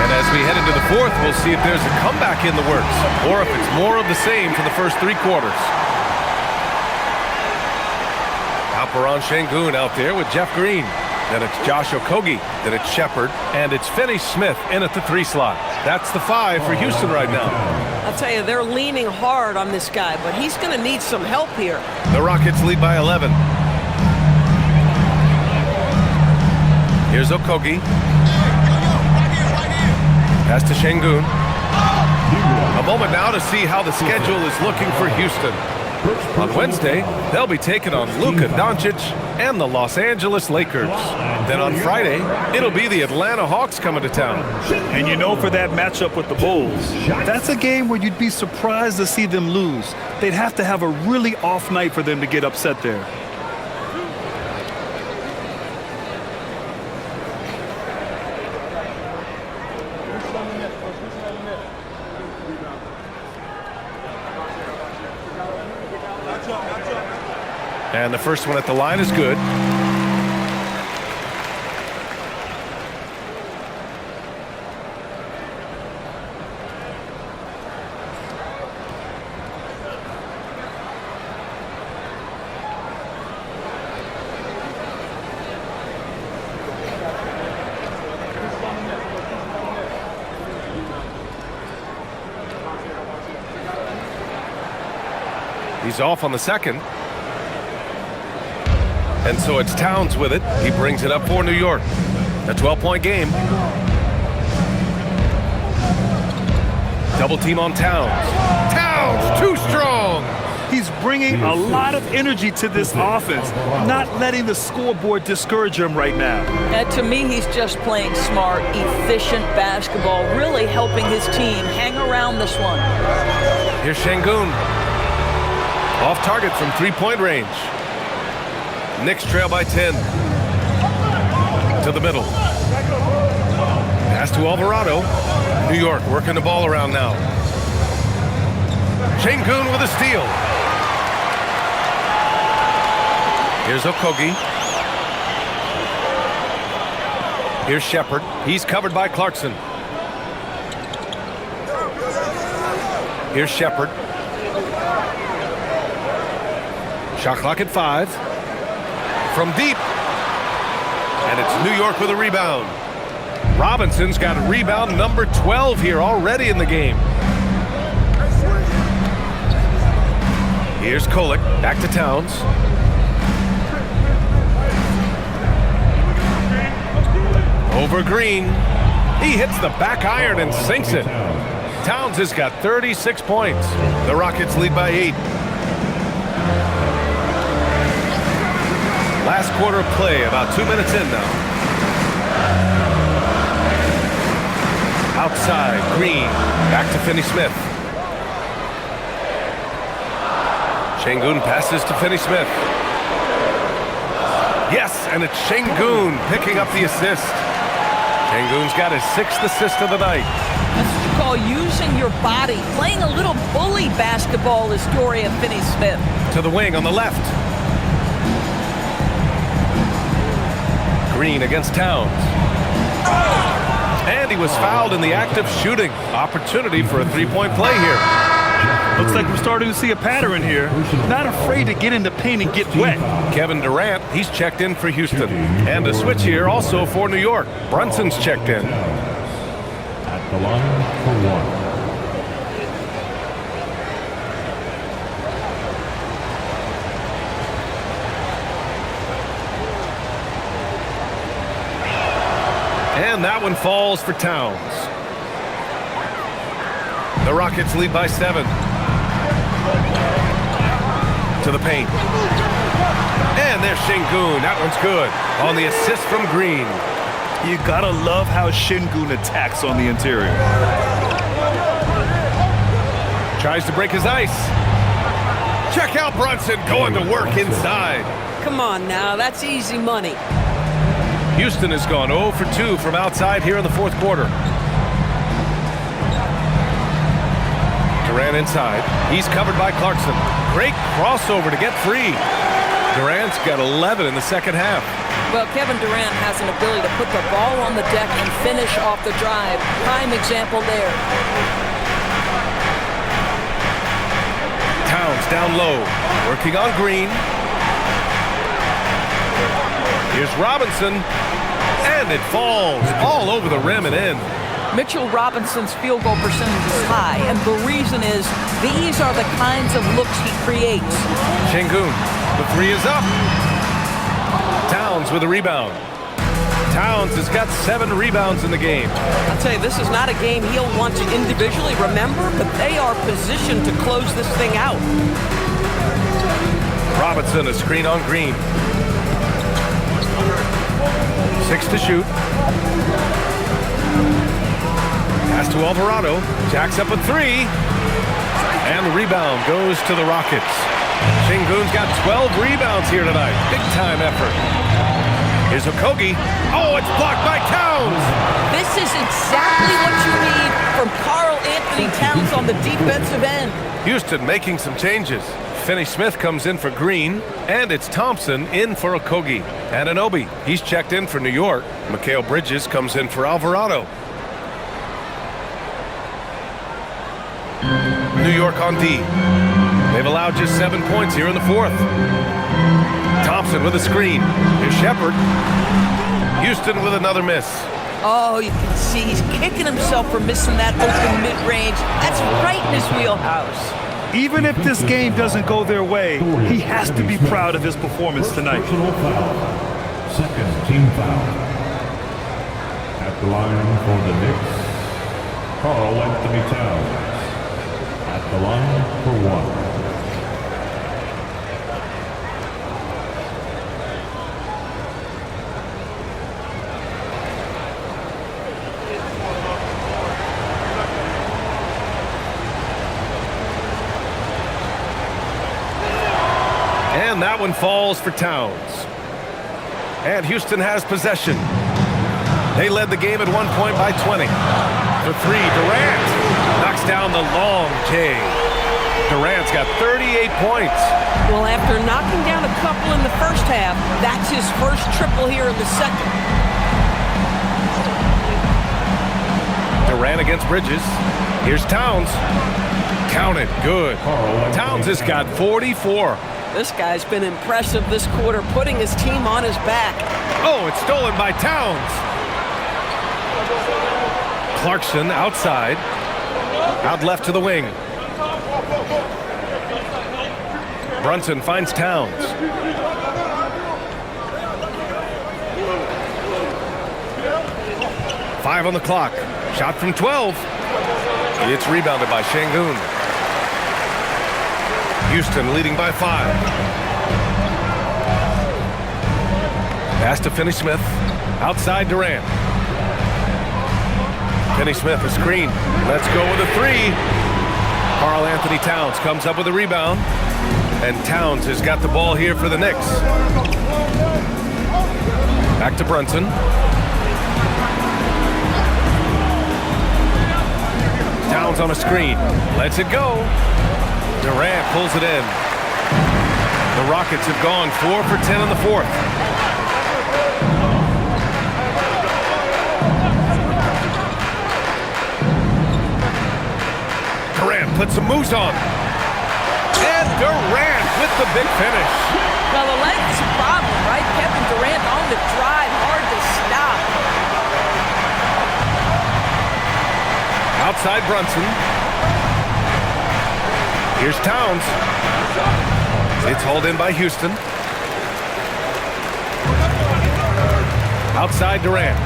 As we head into the fourth, we'll see if there's a comeback in the works or if it's more of the same for the first 3 quarters. Alperon Şengün out there with Jeff Green. Then it's Josh Okogie. Then it's Shepard. And it's Finney Smith in at the 3 slot. That's the 5 for Houston right now. I'll tell you, they're leaning hard on this guy, but he's going to need some help here. The Rockets lead by 11. Here's Okogie. Pass to Şengün. A moment now to see how the schedule is looking for Houston. On Wednesday, they'll be taking on Luka Doncic and the Los Angeles Lakers. Then on Friday, it'll be the Atlanta Hawks coming to town. And you know, for that matchup with the Bulls, that's a game where you'd be surprised to see them lose. They'd have to have a really off night for them to get upset there. And the first one at the line is good. He's off on the second. And so it's Towns with it. He brings it up for New York. A 12-point game. Double team on Towns. bringing a lot of energy to this offense, not letting the scoreboard discourage him right now. And to me, he's just playing smart, efficient basketball, really helping his team hang around this one. Here's Şengün. Off target from three-point range. Knicks trail by 10. To the middle. Pass to Alvarado. New York working the ball around now. Şengün with a steal. Here's Okogie. Here's Shepard. He's covered by Clarkson. Here's Shepard. Shot clock at 5. From deep. And it's New York with a rebound. Robinson's got rebound number 12 here already in the game. Here's Kolek, back to Towns. Over Green. He hits the back iron and sinks it. Towns has got 36 points. The Rockets lead by 8. Last quarter of play, about 2 minutes in now. Outside, Green, back to Finney-Smith. Şengün passes to Finney-Smith. Yes, and it's Şengün picking up the assist. Şengün's got his 6th assist of the night. That's what you call using your body, playing a little bully basketball is Dorian Finney-Smith. To the wing on the left. Green against Towns. And he was fouled in the act of shooting. Opportunity for a three-point play here. Looks like we're starting to see a pattern here. Not afraid to get in the paint and get wet. Kevin Durant, he's checked in for Houston. And a switch here also for New York. Brunson's checked in. At the line for 1. And that one falls for Towns. The Rockets lead by 7. To the paint. And there's Şengün. That one's good. On the assist from Green. You gotta love how Şengün attacks on the interior. Tries to break his ice. Check out Brunson going to work inside. Come on now, that's easy money. Houston has gone 0 for 2 from outside here in the fourth quarter. Durant inside. He's covered by Clarkson. Great crossover to get free. Durant's got 11 in the second half. Well, Kevin Durant has an ability to put the ball on the deck and finish off the drive. Prime example there. Towns down low. Working on Green. Here's Robinson. And it falls all over the rim and in. Mitchell Robinson's field goal percentage is high, and the reason is these are the kinds of looks he creates. Şengün, the three is up. Towns with a rebound. Towns has got 7 rebounds in the game. I'll tell you, this is not a game he'll want to individually remember, but they are positioned to close this thing out. Robinson, a screen on Green. 6 to shoot. Pass to Alvarado. Jacks up a 3. And the rebound goes to the Rockets. Şengün's got 12 rebounds here tonight. Big time effort. Here's Okogie. Oh, it's blocked by Towns. This is exactly what you need from Karl Anthony Towns on the defensive end. Houston making some changes. Finney-Smith comes in for Green, and it's Thompson in for Okogie. Anunoby, he's checked in for New York. Mikal Bridges comes in for Alvarado. New York on D. They've allowed just 7 points here in the fourth. Thompson with a screen. Here's Shepard. Houston with another miss. Oh, you can see he's kicking himself for missing that open mid-range. That's right in his wheelhouse. Even if this game doesn't go their way, he has to be proud of his performance tonight. Personal foul. Second team foul. At the line for the Knicks, Karl Anthony Towns. At the line for 1. And that one falls for Towns. And Houston has possession. They led the game at one point by 20. For three, Durant knocks down the long J. Durant's got 38 points. Well, after knocking down a couple in the first half, that's his first triple here in the second. Durant against Bridges. Here's Towns. Count it. Good. Towns has got 44. This guy's been impressive this quarter, putting his team on his back. Oh, it's stolen by Towns. Clarkson outside. Out left to the wing. Brunson finds Towns. Five on the clock. Shot from 12. It's rebounded by Şengün. Houston leading by 5. Pass to Finney-Smith. Outside Durant. Finney-Smith a screen. Let's go with a three. Karl Anthony Towns comes up with a rebound. And Towns has got the ball here for the Knicks. Back to Brunson. Towns on a screen. Lets it go. Durant pulls it in. The Rockets have gone 4 for 10 in the fourth. Durant puts some moves on. And Durant with the big finish. Well, the length is a problem, right? Kevin Durant on the drive, hard to stop. Outside Brunson. Here's Towns. It's hauled in by Houston. Outside Durant.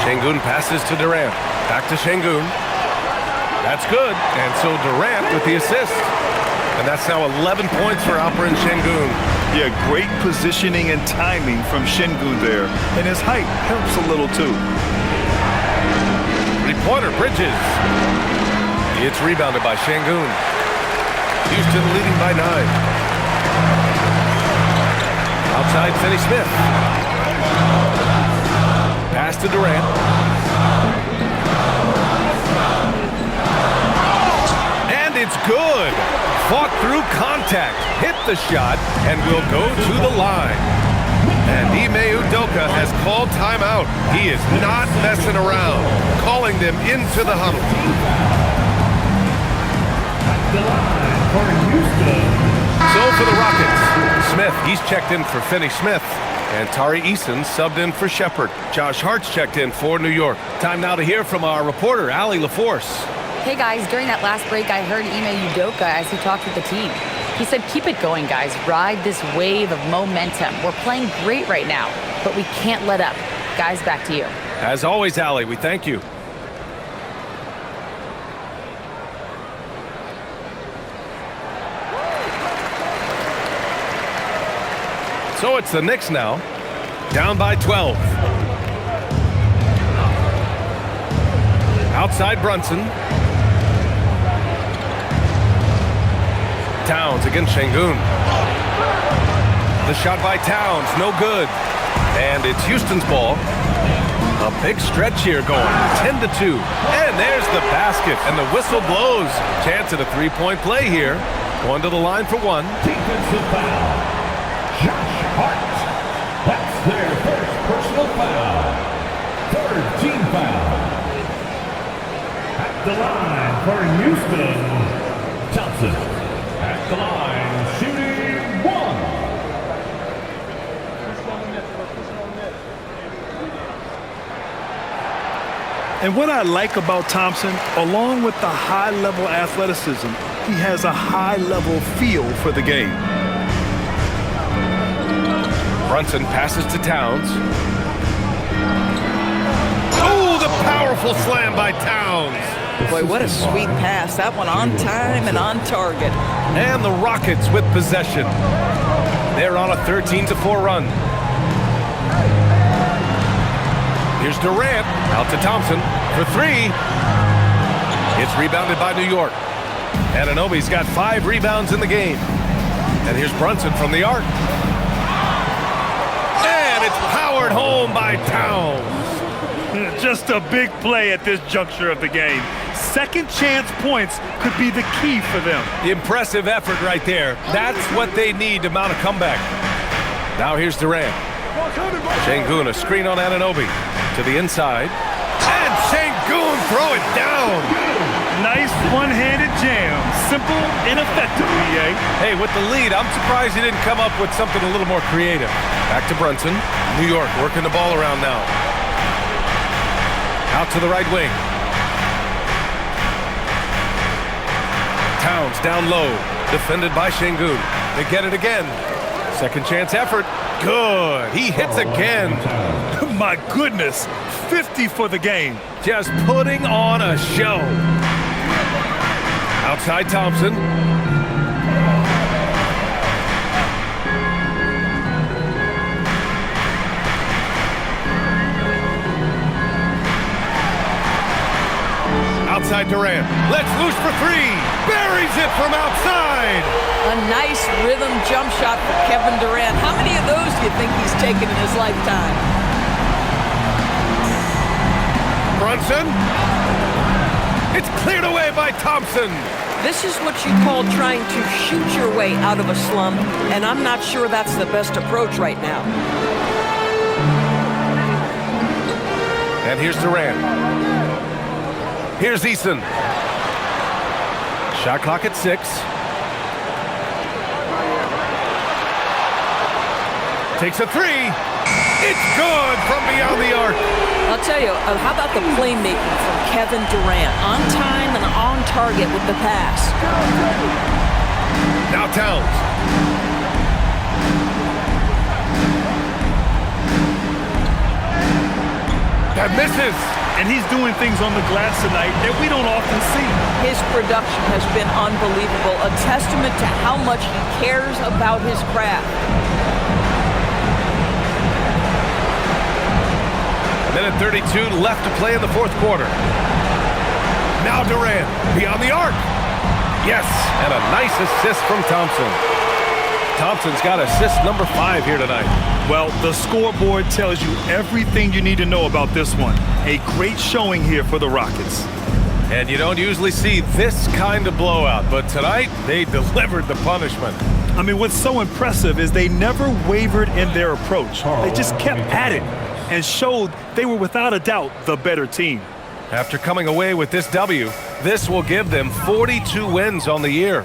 Şengün passes to Durant. Back to Şengün. That's good. And so Durant with the assist. And that's now 11 points for Alperen Şengün. Yeah, great positioning and timing from Şengün there. And his height helps a little too. Three-pointer, Bridges. It's rebounded by Şengün. Houston leading by 9. Outside Finney-Smith. Pass to Durant. And it's good. Fought through contact, hit the shot, and will go to the line. And Ime Udoka has called timeout. He is not messing around, calling them into the huddle. So for the Rockets, Smith, he's checked in for Finney-Smith. And Tari Eason subbed in for Shepard. Josh Hart's checked in for New York. Time now to hear from our reporter, Allie LaForce. Hey guys, during that last break, I heard Ime Udoka as he talked with the team. He said, keep it going, guys. Ride this wave of momentum. We're playing great right now, but we can't let up. Guys, back to you. As always, Allie, we thank you. So it's the Knicks now, down by 12. Outside Brunson. Towns against Şengün. The shot by Towns, no good. And it's Houston's ball. A big stretch here going, 10-2. And there's the basket, and the whistle blows. Chance at a three-point play here. Going to the line for one. Defensive foul. Josh Hart. That's their first personal foul. Third team foul. At the line for Houston, Thompson. At the line, shooting one. And what I like about Thompson, along with the high-level athleticism, he has a high-level feel for the game. Brunson passes to Towns. Oh, the powerful slam by Towns. Boy, what a sweet pass. That one on time and on target. And the Rockets with possession. They're on a 13-4 run. Here's Durant, out to Thompson for three. It's rebounded by New York. Anunoby's got 5 rebounds in the game. And here's Brunson from the arc. And it's powered home by Towns. Just a big play at this juncture of the game. Second chance points could be the key for them. Impressive effort right there. That's what they need to mount a comeback. Now here's Durant. Şengün, a screen on Anunoby. To the inside. And Şengün throw it down. Nice one-handed jam. Simple and effective, BA. Hey, with the lead, I'm surprised he didn't come up with something a little more creative. Back to Brunson. New York working the ball around now. Out to the right wing. Towns down low. Defended by Şengün. They get it again. Second chance effort. Good. He hits again. My goodness. 50 for the game. Just putting on a show. Outside Thompson. Outside Durant. Let's loose for three. Buries it from outside. A nice rhythm jump shot for Kevin Durant. How many of those do you think he's taken in his lifetime? Brunson. It's cleared away by Thompson. This is what you call trying to shoot your way out of a slump, and I'm not sure that's the best approach right now. And here's Durant. Here's Eason. Shot clock at 6. Takes a 3. It's good from beyond the arc. I'll tell you, how about the playmaking from Kevin Durant? On time and on target with the pass. Now Towns. That misses. And he's doing things on the glass tonight that we don't often see. His production has been unbelievable, a testament to how much he cares about his craft. Minute 32 left to play in the fourth quarter. Now Durant, beyond the arc. Yes, and a nice assist from Thompson. Thompson's got assist number 5 here tonight. Well, the scoreboard tells you everything you need to know about this one. A great showing here for the Rockets. And you don't usually see this kind of blowout, but tonight they delivered the punishment. I mean, what's so impressive is they never wavered in their approach. They just kept at it and showed they were without a doubt the better team. After coming away with this W, this will give them 42 wins on the year.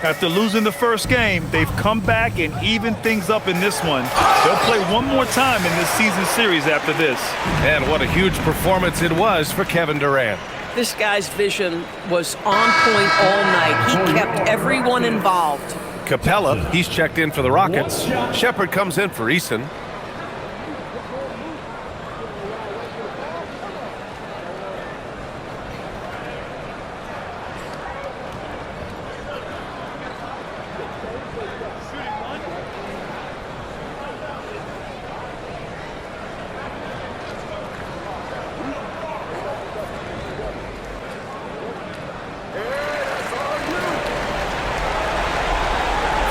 After losing the first game, they've come back and evened things up in this one. They'll play one more time in this season series after this. And what a huge performance it was for Kevin Durant. This guy's vision was on point all night. He kept everyone involved. Capella, he's checked in for the Rockets. Shepard comes in for Eason.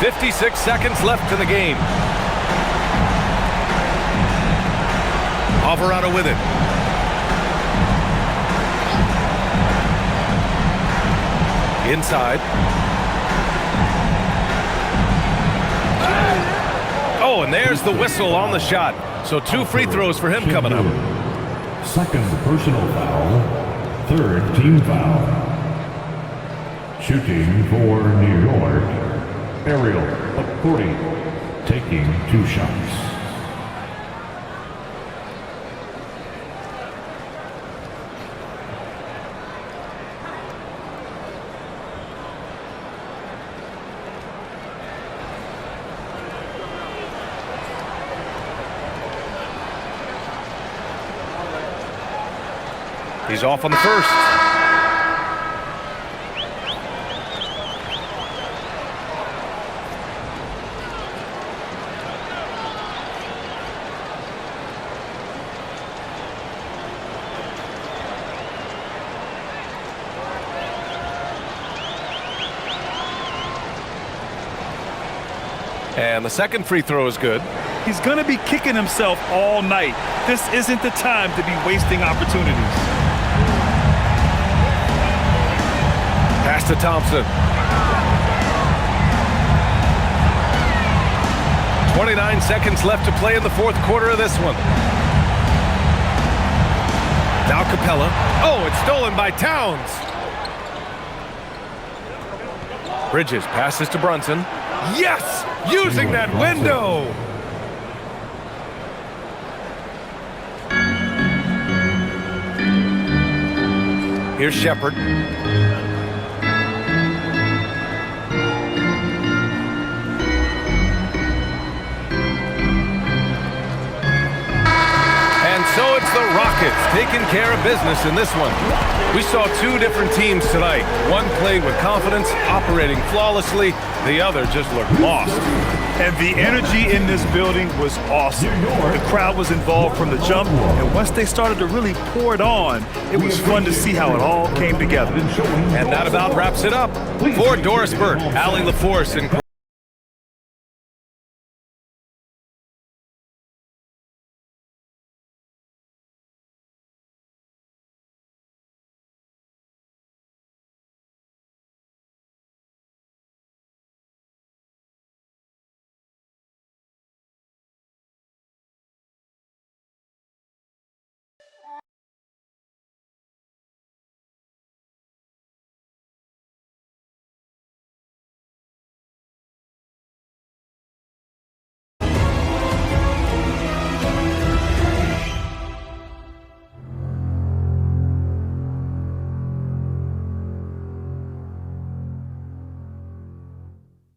.56 seconds left in the game. Alvarado with it. Inside. Oh, and there's the whistle on the shot. So 2 free throws for him coming up. Second personal foul. Third team foul. Shooting for New York. Ariel of 40, taking 2 shots. He's off on the first. And the second free throw is good. He's going to be kicking himself all night. This isn't the time to be wasting opportunities. Pass to Thompson. 29 seconds left to play in the fourth quarter of this one. Now Capella. Oh, it's stolen by Towns. Bridges passes to Brunson. Yes! Using that window! Here's Shepard. And so it's the Rockets taking care of business in this one. We saw two different teams tonight. One played with confidence, operating flawlessly. The other just looked lost. And the energy in this building was awesome. The crowd was involved from the jump, and once they started to really pour it on, it was fun to see how it all came together. And that about wraps it up. For Doris Burke, Allie LaForce, and